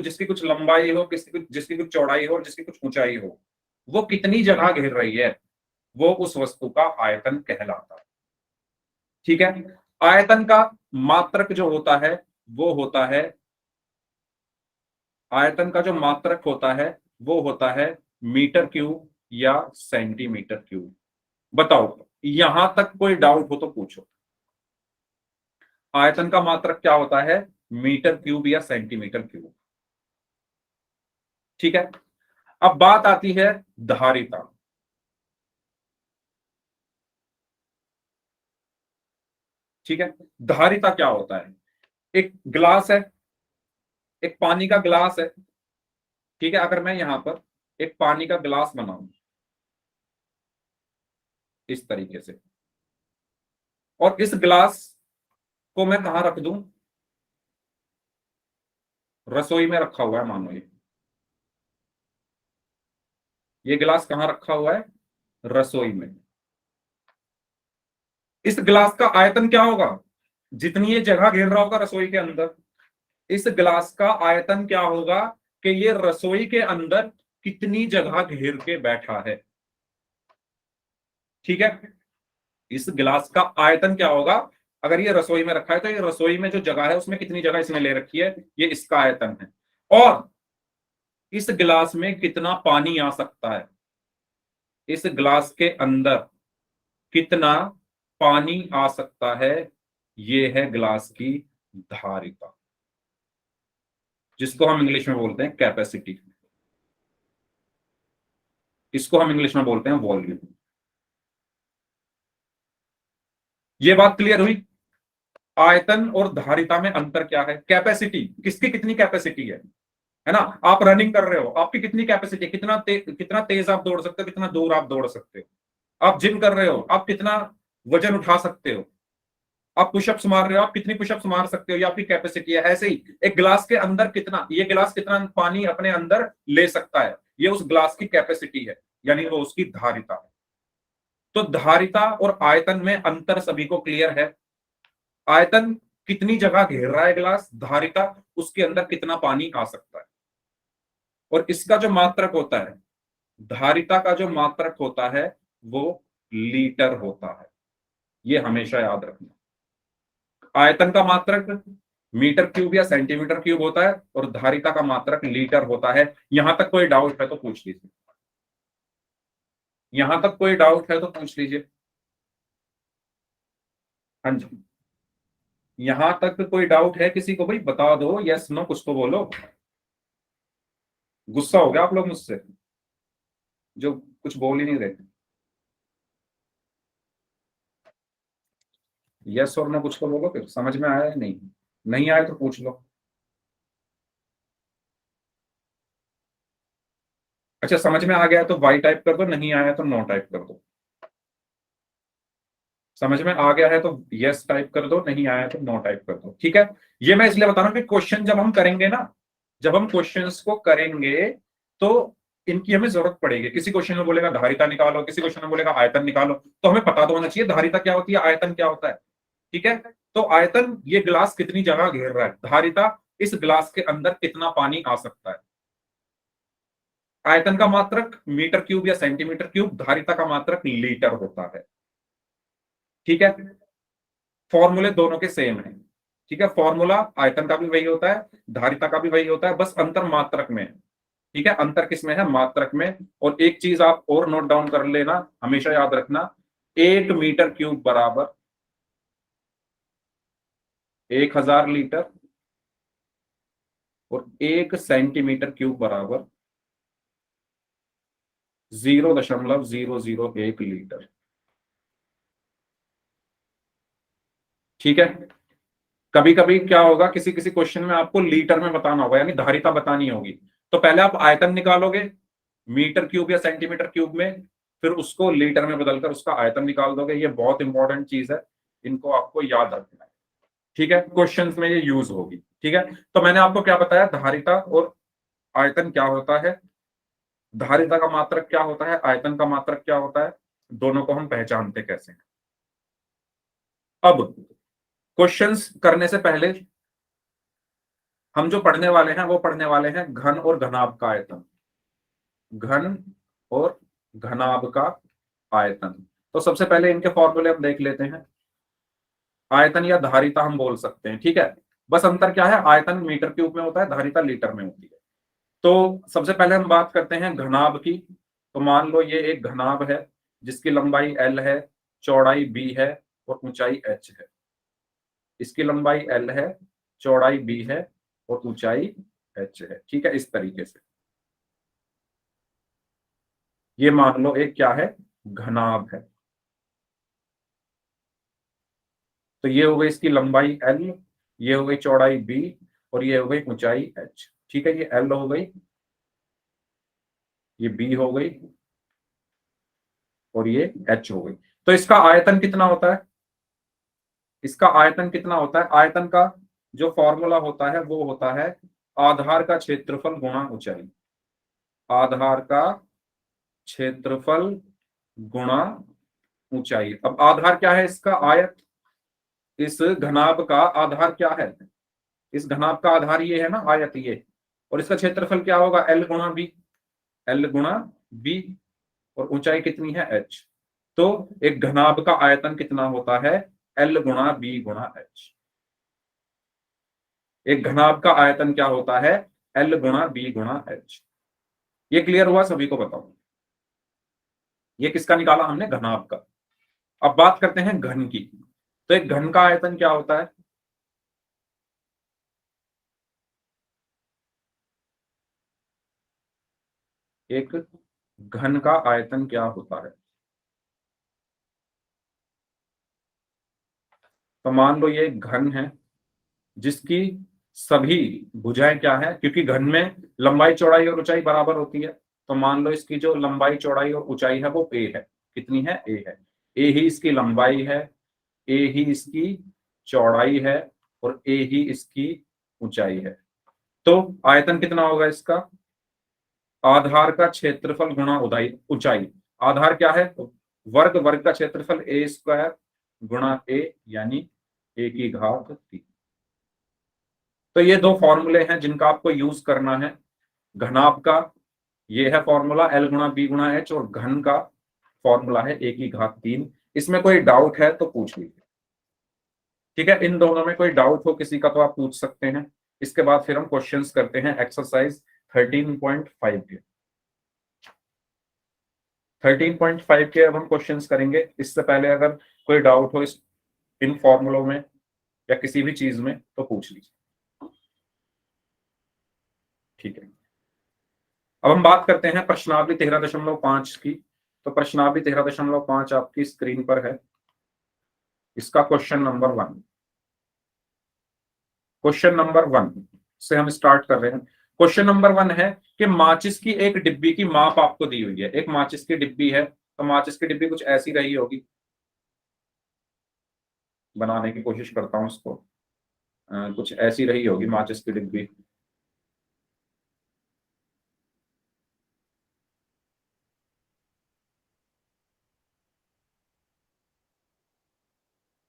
जिसकी कुछ लंबाई हो, जिसकी कुछ चौड़ाई हो और जिसकी कुछ ऊंचाई हो, वो कितनी जगह घेर रही है, वो उस वस्तु का आयतन कहलाता है। ठीक है। आयतन का मात्रक जो होता है वो होता है, आयतन का जो मात्रक होता है वो होता है मीटर क्यूब या सेंटीमीटर क्यूब। बताओ, यहां तक कोई डाउट हो तो पूछो। आयतन का मात्रक क्या होता है? मीटर क्यूब या सेंटीमीटर क्यूब। ठीक है। अब बात आती है धारिता। ठीक है। धारिता क्या होता है? एक ग्लास है, एक पानी का ग्लास है। ठीक है। अगर मैं यहां पर एक पानी का ग्लास बनाऊं इस तरीके से, और इस ग्लास को मैं कहां रख दूं? रसोई में रखा हुआ है, मानो ये गिलास कहां रखा हुआ है? रसोई में। इस गिलास का आयतन क्या होगा? जितनी ये जगह घेर रहा होगा रसोई के अंदर, इस गिलास का आयतन क्या होगा कि ये रसोई के अंदर कितनी जगह घेर के बैठा है। ठीक है। इस गिलास का आयतन क्या होगा? अगर ये रसोई में रखा है तो ये रसोई में जो जगह है उसमें कितनी जगह इसने ले रखी है, ये इसका आयतन है। और इस गिलास में कितना पानी आ सकता है, इस ग्लास के अंदर कितना पानी आ सकता है, ये है ग्लास की धारिता, जिसको हम इंग्लिश में बोलते हैं कैपेसिटी। इसको हम इंग्लिश में बोलते हैं वॉल्यूम। ये बात क्लियर हुई? आयतन और धारिता में अंतर क्या है? कैपेसिटी, किसकी कितनी कैपेसिटी है ना? आप रनिंग कर रहे हो, आपकी कितनी कैपेसिटी है, कितना तेज आप दौड़ सकते हो, कितना दूर आप दौड़ सकते हो। आप जिम कर रहे हो, आप कितना वजन उठा सकते हो। आप पुशअप्स मार रहे हो, आप कितनी पुशअप्स मार सकते हो, ये आपकी कैपेसिटी है। ऐसे ही एक ग्लास के अंदर कितना, ये ग्लास कितना पानी अपने अंदर ले सकता है, ये उस ग्लास की कैपेसिटी है, यानी वो उसकी धारिता है। तो धारिता और आयतन में अंतर सभी को क्लियर है। आयतन कितनी जगह घेर रहा है ग्लास, धारिता उसके अंदर कितना पानी आ सकता है। और इसका जो मात्रक होता है, धारिता का जो मात्रक होता है वो लीटर होता है। ये हमेशा याद रखना। आयतन का मात्रक मीटर क्यूब या सेंटीमीटर क्यूब होता है और धारिता का मात्रक लीटर होता है। यहां तक कोई डाउट है तो पूछ लीजिए। यहां तक कोई डाउट है तो पूछ लीजिए। हाँ जी। यहां तक कोई डाउट है किसी को? भाई बता दो, यस नो कुछ तो बोलो। गुस्सा हो गया आप लोग मुझसे, जो कुछ बोल ही नहीं रहे। यस और नो कुछ तो बोलो, फिर समझ में आया है नहीं? नहीं आया तो पूछ लो। अच्छा, समझ में आ गया तो वाई टाइप कर दो, नहीं आया तो नो टाइप कर दो। समझ में आ गया है तो यस टाइप कर दो, नहीं आया तो नो टाइप कर दो। ठीक है। ये मैं इसलिए बता रहा हूं कि क्वेश्चन जब हम करेंगे ना, जब हम क्वेश्चंस को करेंगे तो इनकी हमें जरूरत पड़ेगी। किसी क्वेश्चन में बोलेगा धारिता निकालो, किसी क्वेश्चन में बोलेगा आयतन निकालो, तो हमें पता तो होना चाहिए धारिता क्या होती है, आयतन क्या होता है। ठीक है। तो आयतन, ये ग्लास कितनी जगह घेर रहा है। धारिता, इस ग्लास के अंदर कितना पानी आ सकता है। आयतन का मात्रक मीटर क्यूब या सेंटीमीटर क्यूब, धारिता का मात्रक लीटर होता है। ठीक है। फॉर्मूले दोनों के सेम है। ठीक है। फॉर्मूला आयतन का भी वही होता है, धारिता का भी वही होता है, बस अंतर मात्रक में है। ठीक है। अंतर किसमें है? मात्रक में। और एक चीज आप और नोट डाउन कर लेना, हमेशा याद रखना, 1 मीटर क्यूब बराबर 1000 लीटर और 1 सेंटीमीटर क्यूब बराबर 0.001 लीटर। ठीक है। कभी कभी क्या होगा, किसी किसी क्वेश्चन में आपको लीटर में बताना होगा, यानी धारिता बतानी होगी। तो पहले आप आयतन निकालोगे मीटर क्यूब या सेंटीमीटर क्यूब में, फिर उसको लीटर में बदलकर उसका आयतन निकाल दोगे। ये बहुत इंपॉर्टेंट चीज है, इनको आपको याद रखना है। ठीक है, क्वेश्चंस में ये यूज होगी। ठीक है, तो मैंने आपको क्या बताया, धारिता और आयतन क्या होता है, धारिता का मात्रक क्या होता है, आयतन का मात्रक क्या होता है, दोनों को हम पहचानते कैसे हैं। अब क्वेश्चंस करने से पहले हम जो पढ़ने वाले हैं वो पढ़ने वाले हैं घन और घनाभ का आयतन, घन और घनाभ का आयतन। तो सबसे पहले इनके फॉर्मूले हम देख लेते हैं। आयतन या धारिता हम बोल सकते हैं, ठीक है, बस अंतर क्या है, आयतन मीटर क्यूब में होता है, धारिता लीटर में होती है। तो सबसे पहले हम बात करते हैं घनाभ की। तो मान लो ये एक घनाभ है जिसकी लंबाई L है, चौड़ाई B है और ऊंचाई h है। इसकी लंबाई L है, चौड़ाई B है और ऊंचाई h है। ठीक है, इस तरीके से ये मान लो एक क्या है, घनाभ है। तो ये हो गई इसकी लंबाई L, ये हो गई चौड़ाई B और ये हो गई ऊंचाई h। ठीक है, ये L हो गई, ये B हो गई और ये h हो गई। तो इसका आयतन कितना होता है, इसका आयतन कितना होता है, आयतन का जो फॉर्मूला होता है वो होता है आधार का क्षेत्रफल गुणा ऊंचाई, आधार का क्षेत्रफल गुणा ऊंचाई। अब आधार क्या है इसका, आयत। इस घनाभ का आधार क्या है, इस घनाभ का आधार ये है ना, आयत ये, और इसका क्षेत्रफल क्या होगा, L गुणा B, L गुणा B और ऊंचाई कितनी है h। तो एक घनाभ का आयतन कितना होता है, L गुणा B गुणा h। एक घनाभ का आयतन क्या होता है, L गुणा B गुणा h। ये क्लियर हुआ सभी को, बताओ ये किसका निकाला हमने, घनाभ का। अब बात करते हैं घन की। तो एक घन का आयतन क्या होता है, एक घन का आयतन क्या होता है। तो मान लो ये एक घन है जिसकी सभी भुजाएं क्या है, क्योंकि घन में लंबाई चौड़ाई और ऊंचाई बराबर होती है। तो मान लो इसकी जो लंबाई चौड़ाई और ऊंचाई है वो a है, कितनी है, a है, a ही इसकी लंबाई है, a ही इसकी चौड़ाई है और a ही इसकी ऊंचाई है। तो आयतन कितना होगा इसका, आधार का क्षेत्रफल गुणा ऊंचाई। आधार क्या है, वर्ग, वर्ग का क्षेत्रफल a स्क्वायर गुणा a यानी a की घात 3। तो ये दो फॉर्मूले हैं जिनका आपको यूज करना है। घनाभ का ये है फॉर्मूला L गुणा B गुणा h और घन का फॉर्मूला है a की घात 3। इसमें कोई डाउट है तो पूछ लीजिए। ठीक है, इन दोनों में कोई डाउट हो किसी का तो आप पूछ सकते हैं। इसके बाद फिर हम क्वेश्चंस करते हैं एक्सरसाइज 13.5 के। 13.5 के अब हम क्वेश्चंस करेंगे। इससे पहले अगर कोई डाउट हो इस इन फॉर्मूलों में या किसी भी चीज में तो पूछ लीजिए। ठीक है, अब हम बात करते हैं प्रश्नावली 13.5 की। तो प्रश्नावली 13.5 आपकी स्क्रीन पर है। इसका क्वेश्चन नंबर 1, क्वेश्चन नंबर 1 से हम स्टार्ट कर रहे हैं। क्वेश्चन नंबर 1 है कि माचिस की एक डिब्बी की माप आपको दी हुई है। एक माचिस की डिब्बी है, तो माचिस की डिब्बी कुछ ऐसी रही होगी, बनाने की कोशिश करता हूं इसको। कुछ ऐसी रही होगी माचिस की डिब्बी।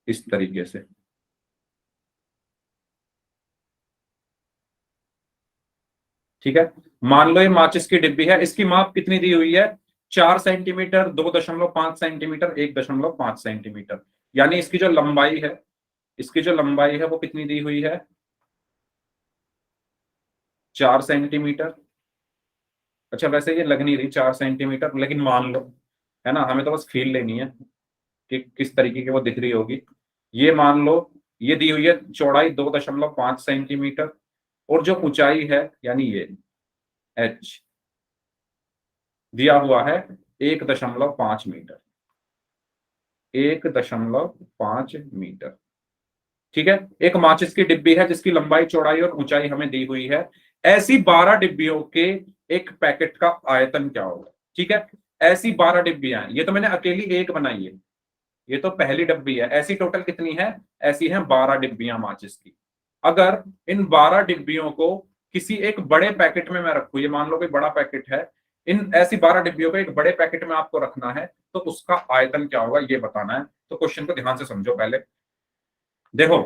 इस तरीके से, ठीक है। मान लो ये माचिस की डिब्बी है, इसकी माप कितनी दी हुई है, 4 सेंटीमीटर, 2.5 सेंटीमीटर, 1.5 सेंटीमीटर। यानी इसकी जो लंबाई है, इसकी जो लंबाई है वो कितनी दी हुई है, 4 सेंटीमीटर। अच्छा, वैसे ये लग नहीं रही 4 सेंटीमीटर, लेकिन मान लो, है ना, हमें तो बस फील लेनी है कि किस तरीके की वो दिख रही होगी। ये मान लो ये दी हुई है चौड़ाई 2.5 सेंटीमीटर और जो ऊंचाई है यानी ये h दिया हुआ है 1.5 मीटर, 1.5 मीटर। ठीक है, एक माचिस की डिब्बी है जिसकी लंबाई चौड़ाई और ऊंचाई हमें दी हुई है। ऐसी 12 डिब्बियों के एक पैकेट का आयतन क्या होगा। ठीक है, ऐसी 12 डिब्बियां हैं, ये तो मैंने अकेली एक बनाई है, ये तो पहली डिब्बी है। ऐसी टोटल कितनी है? ऐसी हैं 12 डिब्बियां माचिस की। अगर इन 12 डिब्बियों को किसी एक बड़े पैकेट में मैं रखूं, ये मान लो कोई बड़ा पैकेट है, इन ऐसी 12 डिब्बियों को एक बड़े पैकेट में आपको रखना है, तो उसका आयतन क्या होगा ये बताना है। तो क्वेश्चन को ध्यान से समझो। पहले देखो,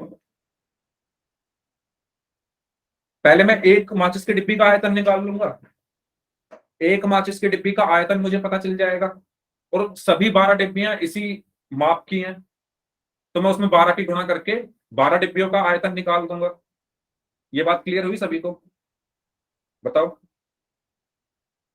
पहले मैं एक माचिस की डिब्बी का आयतन निकाल लूंगा। एक माचिस की डिब्बी का आयतन मुझे पता चल जाएगा, और सभी 12 डिब्बियां इसी माप की हैं, तो मैं उसमें 12 की गुणा करके 12 डिब्बियों का आयतन निकाल दूंगा। ये बात क्लियर हुई सभी को? बताओ।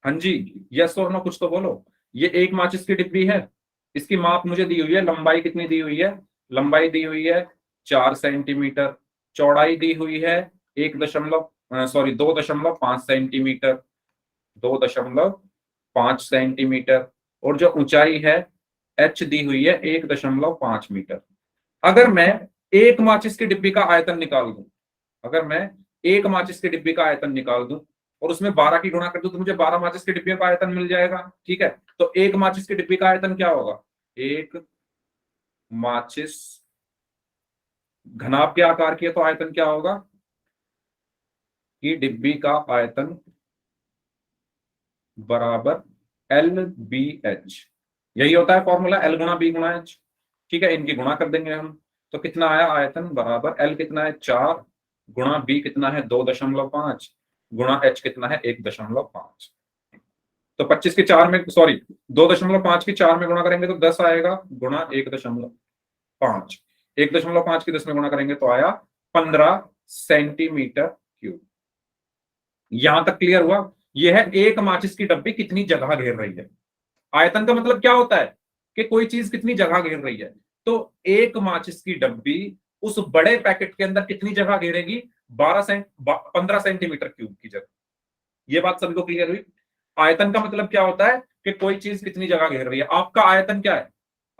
हाँ जी, यस और नो कुछ तो बोलो। ये एक माचिस की डिब्बी है, इसकी माप मुझे दी हुई है। लंबाई कितनी दी हुई है? लंबाई दी हुई है 4 सेंटीमीटर। चौड़ाई दी हुई है 2.5 सेंटीमीटर। 2.5 सेंटीमीटर। और जो ऊंचाई है एच दी हुई है 1.5 मीटर। अगर मैं एक माचिस की डिब्बी का आयतन निकाल दूं, अगर मैं एक माचिस की डिब्बी का आयतन निकाल दूं और उसमें 12 की गुणा कर दूं, तो मुझे 12 माचिस की डिब्बियों का आयतन मिल जाएगा। ठीक है, तो एक माचिस की डिब्बी का आयतन क्या होगा? एक माचिस घनाभ के आकार की है, तो आयतन क्या होगा? कि डिब्बी का आयतन बराबर एल बी एच। यही होता है फॉर्मूला, एल गुणा बी गुणा एच। ठीक है, इनकी गुणा कर देंगे हम, तो कितना आया आयतन बराबर एल कितना है 4, गुणा बी कितना है 2.5, गुणा एच कितना है 1.5। तो 25 के 4 में, सॉरी 2.5 की 4 में गुणा करेंगे तो 10 आएगा, गुणा 1.5। 1.5 की 10 में गुणा करेंगे तो आया 15 सेंटीमीटर क्यूब। यहां तक क्लियर हुआ? यह है एक माचिस की डब्बी कितनी जगह घेर रही है। आयतन का मतलब क्या होता है? कि कोई चीज कितनी जगह घेर रही है। तो एक माचिस की डब्बी उस बड़े पैकेट के अंदर कितनी जगह घेरेगी? 15 सेंटीमीटर क्यूब की जगह। ये बात सभी को क्लियर हुई? आयतन का मतलब क्या होता है कि कोई चीज कितनी जगह घेर रही है। आपका आयतन क्या है?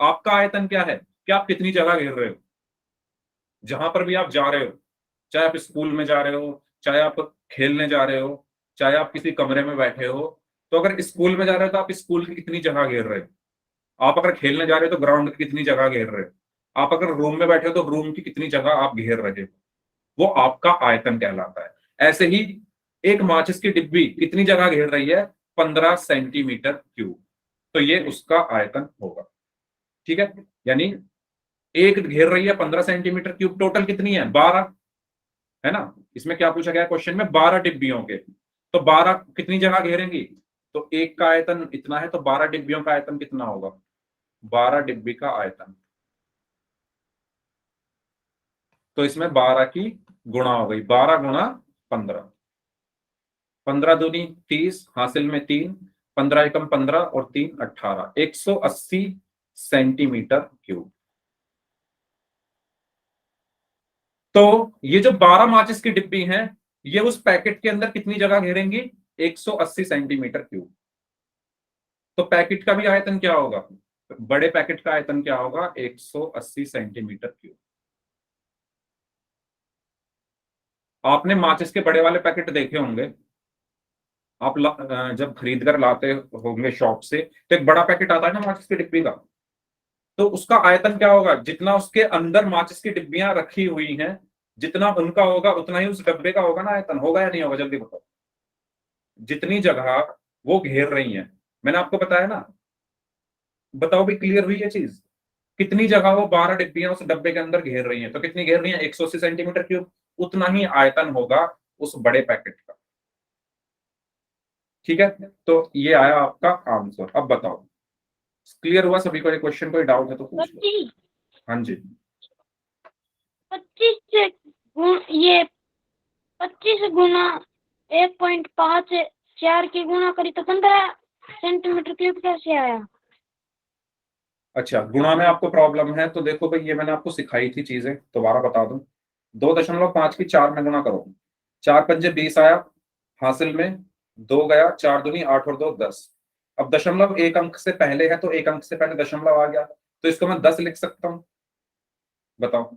आपका आयतन क्या है कि आप कितनी जगह घेर रहे हो। जहां पर भी आप जा रहे हो, चाहे आप स्कूल में जा रहे हो, चाहे आप खेलने जा रहे हो, चाहे आप किसी कमरे में बैठे हो, तो अगर स्कूल में जा रहे हो तो आप स्कूल की कितनी जगह घेर रहे हो। आप अगर खेलने जा रहे हो तो ग्राउंड की कितनी जगह घेर रहे हो। आप अगर रूम में बैठे हो तो रूम की कितनी जगह आप घेर रहे हो। वो आपका आयतन कहलाता है। ऐसे ही एक माचिस की डिब्बी कितनी जगह घेर रही है? 15 सेंटीमीटर क्यूब। तो ये उसका आयतन होगा। ठीक है, यानी एक घेर रही है 15 सेंटीमीटर क्यूब। टोटल कितनी है? 12 है ना। इसमें क्या पूछा गया क्वेश्चन में? 12 डिब्बियों के। तो 12 कितनी जगह घेरेंगी? तो एक का आयतन इतना है, तो 12 डिब्बियों का आयतन कितना होगा? 12 डिब्बी का आयतन, तो इसमें 12 की गुणा हो गई, 12 गुणा 15। 15 दूनी 30, हासिल में 3, 15 एकम 15 और 3 18, 180 सेंटीमीटर क्यूब। तो ये जो 12 माचिस की डिब्बी हैं, ये उस पैकेट के अंदर कितनी जगह घेरेंगी? 180 सेंटीमीटर क्यूब। तो पैकेट का भी आयतन क्या होगा? बड़े पैकेट का आयतन क्या होगा? 180 सेंटीमीटर क्यूब। आपने माचिस के बड़े वाले पैकेट देखे होंगे। आप जब खरीद कर लाते होंगे शॉप से, तो एक बड़ा पैकेट आता है ना माचिस की डिब्बी का। तो उसका आयतन क्या होगा? जितना उसके अंदर माचिस की डिब्बियां रखी हुई हैं, जितना उनका होगा उतना ही उस डब्बे का होगा ना आयतन। होगा या नहीं होगा? जल्दी बताओ। जितनी जगह वो घेर रही हैं, मैंने आपको बताया ना। बताओ भी, क्लियर हुई ये चीज? कितनी जगह वो 12 डिब्बियां उस डब्बे के अंदर घेर रही हैं, तो कितनी घेर रही हैं? 180 सेंटीमीटर क्यूब। उतना ही आयतन होगा उस बड़े पैकेट का। ठीक है, तो ये आया आपका आंसर। अब बताओ, क्लियर हुआ सभी को? ये क्वेश्चन कोई डाउट है तो पूछ लो। 25 हाँ जी। 25 से ये 25 गुना 1.5 4 की गुणा करी तो 15 सेंटीमीटर क्यूब कैसे आया? अच्छा, गुणा में आपको प्रॉब्लम है तो देखो भाई, ये मैंने आपको सिखाई थी चीजें, दोबारा बता दूं। 2.5 की 4 में गुणा करो, 4 पंजे 20 आया, हासिल में 2 गया, 4 दूनी 8 और 2 10। अब दशमलव एक अंक से पहले है, तो एक अंक से पहले दशमलव आ गया, तो इसको मैं 10 लिख सकता हूँ। बताओ,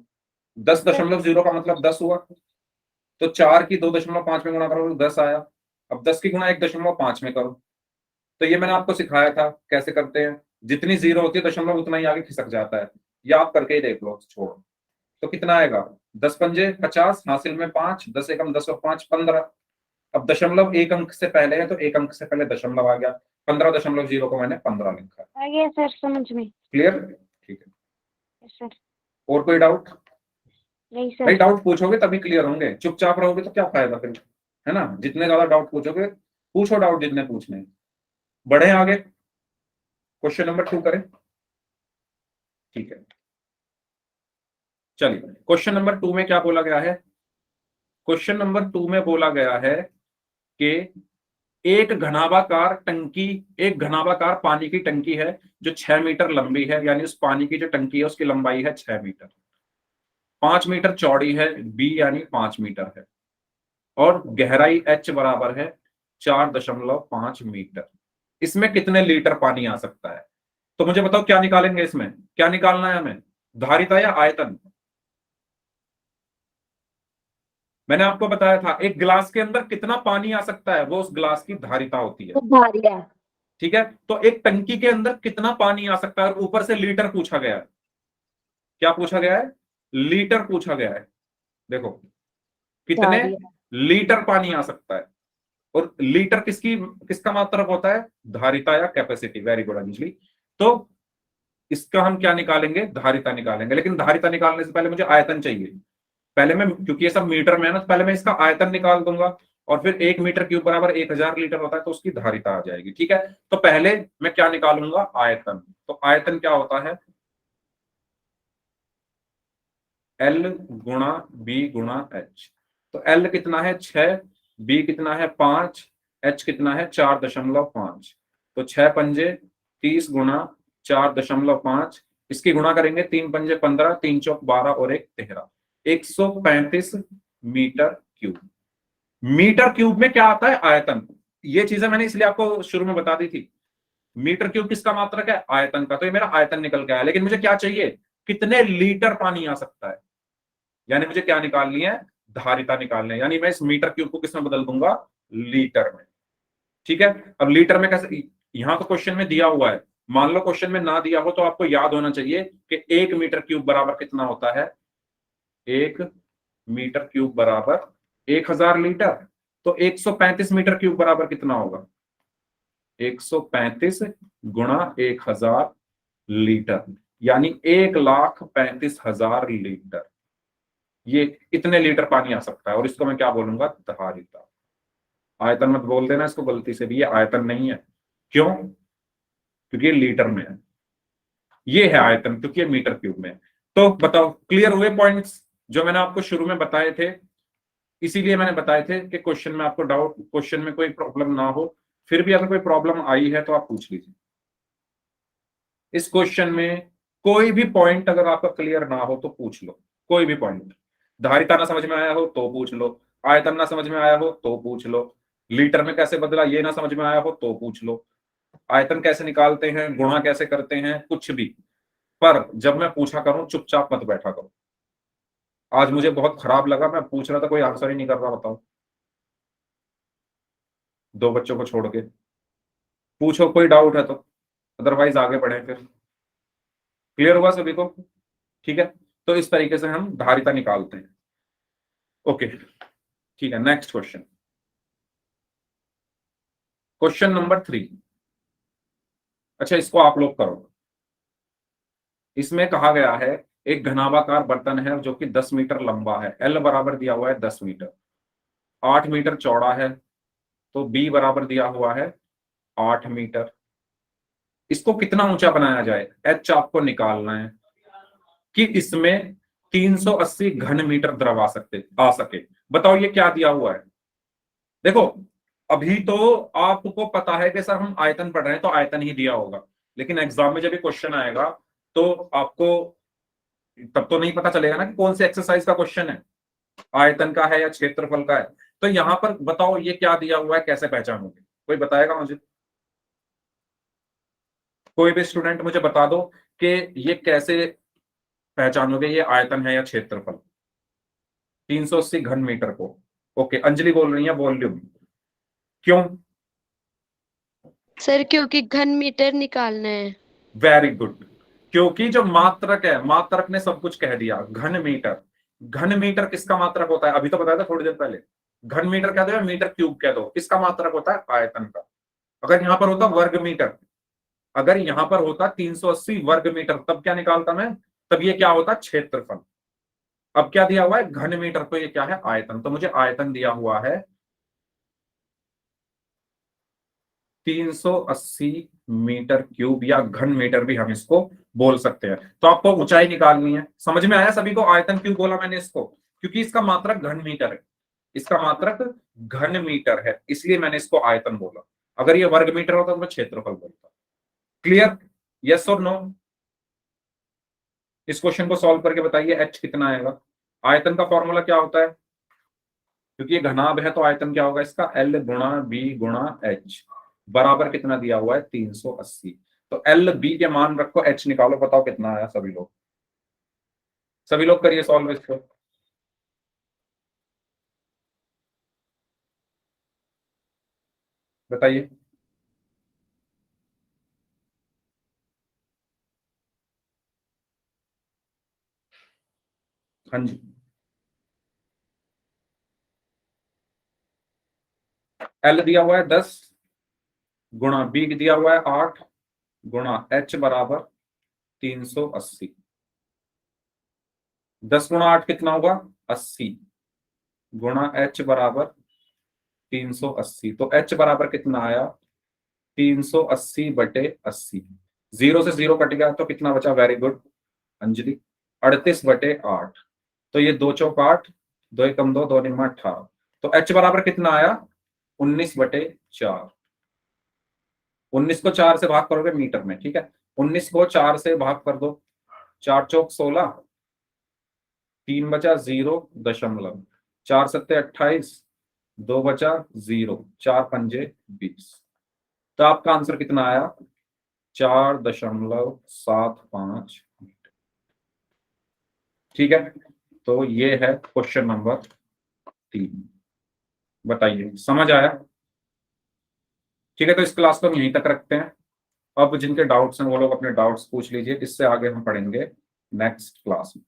10.0 का मतलब 10 हुआ। तो 4 की 2.5 में गुणा करो तो 10 आया। अब 10 की गुणा 1.5 में करो। तो ये मैंने आपको सिखाया था कैसे करते हैं। जितनी जीरो होती है दशमलव उतना ही आगे खिसक जाता है, याद करके ही देख लो, छोड़ो। तो कितना आएगा, 10 पंजे 50, हासिल में 5, 10 एकम 10 और 5 15। अब दशमलव एक अंक से पहले है तो एक अंक से पहले दशमलव आ गया, 15.0 को मैंने 15 लिखा। आ गया सर समझ में। क्लियर, ठीक है। Yes sir. और कोई डाउट? नहीं भाई सर। डाउट पूछोगे तभी क्लियर होंगे, चुपचाप रहोगे तो क्या फायदा फिर, है ना। जितने ज्यादा डाउट पूछोगे, पूछो डाउट जितने पूछने हैं। बढ़े आगे, क्वेश्चन नंबर 2 करें, ठीक है। चलिए, क्वेश्चन नंबर 2 में क्या बोला गया है? क्वेश्चन नंबर 2 में बोला गया है कि एक घनाभाकार टंकी, एक घनाभाकार पानी की टंकी है जो 6 मीटर लंबी है, यानी उस पानी की जो टंकी है उसकी लंबाई है 6 मीटर, 5 मीटर चौड़ी है, बी यानी 5 मीटर है, और गहराई एच बराबर है 4.5 मीटर। इसमें कितने लीटर पानी आ सकता है? तो मुझे बताओ क्या निकालेंगे, इसमें क्या निकालना है हमें, धारिता या आयतन? मैंने आपको बताया था एक गिलास के अंदर कितना पानी आ सकता है वो उस गिलास की धारिता होती है, धारिया। ठीक है। तो एक टंकी के अंदर कितना पानी आ सकता है, और ऊपर से लीटर पूछा गया है। क्या पूछा गया है? लीटर पूछा गया है। देखो कितने धारिया। लीटर पानी आ सकता है, और लीटर किसका मात्रक होता है? धारिता या कैपेसिटी। Very good Anjali. तो इसका हम क्या निकालेंगे? धारिता निकालेंगे। लेकिन धारिता निकालने से पहले मुझे आयतन चाहिए। पहले मैं, क्योंकि ये सब मीटर में है ना, तो पहले मैं इसका आयतन निकाल दूंगा, और फिर 1 मीटर क्यूब बराबर 1000 लीटर होता है, तो उसकी धारिता आ जाएगी, ठीक है। तो पहले मैं क्या निकालूंगा? आयतन। तो आयतन क्या होता है? L गुणा बी गुणा एच। तो L कितना है? 6, बी कितना है? 5, एच कितना है? 4.5। तो 6 पंजे 30 गुणा 4.5, इसकी गुणा करेंगे 3 पंजे 15, 3 चौक 12 और 1 13, 135 मीटर क्यूब। मीटर क्यूब में क्या आता है? आयतन। ये चीजें मैंने इसलिए आपको शुरू में बता दी थी। मीटर क्यूब किसका मात्रक है? आयतन का। तो ये मेरा आयतन निकल के आया, लेकिन मुझे क्या चाहिए? कितने लीटर पानी आ सकता है, यानी मुझे क्या निकालनी है? धारिता निकालनी है। यानी मैं इस मीटर क्यूब को किस में बदल दूंगा? लीटर में, ठीक है। अब लीटर में कैसे, यहां तो क्वेश्चन में दिया हुआ है, मान लो क्वेश्चन में ना दिया हो तो आपको याद होना चाहिए कि 1 मीटर क्यूब बराबर कितना होता है? 1 मीटर क्यूब बराबर 1000 लीटर। तो 135 मीटर क्यूब बराबर कितना होगा? 135 गुणा 1000 लीटर, यानी 1,35,000 लीटर। ये इतने लीटर पानी आ सकता है, और इसको मैं क्या बोलूंगा? धारिता। आयतन मत बोल देना इसको गलती से भी, ये आयतन नहीं है। क्यों? क्योंकि ये लीटर में है। ये है आयतन क्योंकि ये मीटर क्यूब में है। तो बताओ, क्लियर हुए पॉइंट्स जो मैंने आपको शुरू में बताए थे? इसीलिए मैंने बताए थे कि क्वेश्चन में आपको डाउट, क्वेश्चन में कोई प्रॉब्लम ना हो, फिर भी अगर कोई प्रॉब्लम आई है तो आप पूछ लीजिए। इस क्वेश्चन में कोई भी पॉइंट अगर आपका क्लियर ना हो तो पूछ लो, कोई भी पॉइंट। धारिता ना समझ में आया हो तो पूछ लो, आयतन ना समझ में आया हो तो पूछ लो, लीटर में कैसे बदला ये ना समझ में आया हो तो पूछ लो, आयतन कैसे निकालते हैं, गुणा कैसे करते हैं, कुछ भी। पर जब मैं पूछा करूं चुपचाप मत बैठा करो। आज मुझे बहुत खराब लगा, मैं पूछ रहा था कोई आंसर ही नहीं कर रहा। बताओ, 2 बच्चों को छोड़ के। पूछो कोई डाउट है तो, अदरवाइज आगे बढ़े फिर। क्लियर हुआ सभी को? ठीक है। तो इस तरीके से हम धारिता निकालते हैं। ओके, ठीक है। Next question, question number 3। अच्छा, इसको आप लोग करो। इसमें कहा गया है एक घनाभाकार बर्तन है जो कि 10 मीटर लंबा है, एल बराबर दिया हुआ है 10 मीटर, 8 मीटर चौड़ा है, तो बी बराबर दिया हुआ है 8 मीटर। इसको कितना ऊंचा बनाया जाए, एच आपको निकालना है कि इसमें 380 घन मीटर द्रव आ सके। बताओ ये क्या दिया हुआ है? देखो, अभी तो आपको पता है कि सर हम आयतन पढ़ रहे हैं तो आयतन ही दिया होगा, लेकिन एग्जाम में जब ये क्वेश्चन आएगा तो आपको तब तो नहीं पता चलेगा ना कि कौन सी एक्सरसाइज का क्वेश्चन है, आयतन का है या क्षेत्रफल का है। तो यहां पर बताओ ये क्या दिया हुआ है, कैसे पहचानोगे? कोई बताएगा मुझे? कोई भी स्टूडेंट मुझे बता दो कि ये कैसे पहचानोगे ये आयतन है या क्षेत्रफल, 380 घन मीटर को। ओके, अंजलि बोल रही है वॉल्यूम। क्यों? सर क्योंकि घन मीटर निकालना है। वेरी गुड, क्योंकि जो मात्रक है, मात्रक ने सब कुछ कह दिया। घन मीटर, घन मीटर किसका मात्रक होता है? अभी तो बताया था थोड़ी देर पहले। घन मीटर कह दो या मीटर क्यूब कह दो, किसका मात्रक होता है? आयतन का। अगर यहां पर होता वर्ग मीटर, अगर यहां पर होता 380 वर्ग मीटर, तब क्या निकालता मैं? तब ये क्या होता? क्षेत्रफल। अब क्या दिया हुआ है? घन मीटर, तो ये क्या है? आयतन। तो मुझे आयतन दिया हुआ है 380 मीटर क्यूब, या घन मीटर भी हम इसको बोल सकते हैं। तो आपको ऊंचाई निकालनी है। समझ में आया सभी को? आयतन क्यों बोला मैंने इसको? क्योंकि इसका मात्रक घन मीटर है, इसका मात्रक घन मीटर है, इसलिए मैंने इसको आयतन बोला। अगर ये वर्ग मीटर होता तो मैं क्षेत्रफल बोलता। क्लियर? यस और नो? इस क्वेश्चन को सॉल्व करके बताइए एच कितना आएगा। आयतन का फॉर्मूला क्या होता है? क्योंकि ये घनाभ है तो आयतन क्या होगा इसका? एल गुणा बी गुणा एच, बराबर कितना दिया हुआ है? 380। तो एल बी के मान रखो, एच निकालो, बताओ कितना आया। सभी लोग, सभी लोग करिए सॉल्व इसको। बताइए। हाँ जी, एल दिया हुआ है 10, गुणा बी दिया हुआ है 8, गुणा एच बराबर 380। 10 गुणा 8 कितना होगा? 80, गुणा एच बराबर 380। तो एच बराबर कितना आया? 380 बटे 80। जीरो से जीरो कट गया तो कितना बचा? वेरी गुड अंजलि, 38 बटे 8। तो ये 2 चौक 8, 2 एकम 2, 2 निम्मा 18। तो एच बराबर कितना आया? 19 बटे 4। 19 को 4 से भाग करोगे मीटर में, ठीक है? 19 को 4 से भाग कर दो, 4 चौक 16, 3 बचा 0.4 सत्ते 28, 2 बचा 0, 4 पंजे 20। तो आपका आंसर कितना आया? 4.75। ठीक है, तो ये है क्वेश्चन नंबर 3। बताइए, समझ आया? ठीक है, तो इस क्लास को हम यहीं तक रखते हैं। अब जिनके डाउट्स हैं वो लोग अपने डाउट्स पूछ लीजिए, इससे आगे हम पढ़ेंगे नेक्स्ट क्लास में।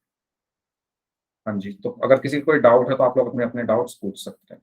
हाँ जी, तो अगर किसी को कोई डाउट है तो आप लोग अपने अपने डाउट्स पूछ सकते हैं।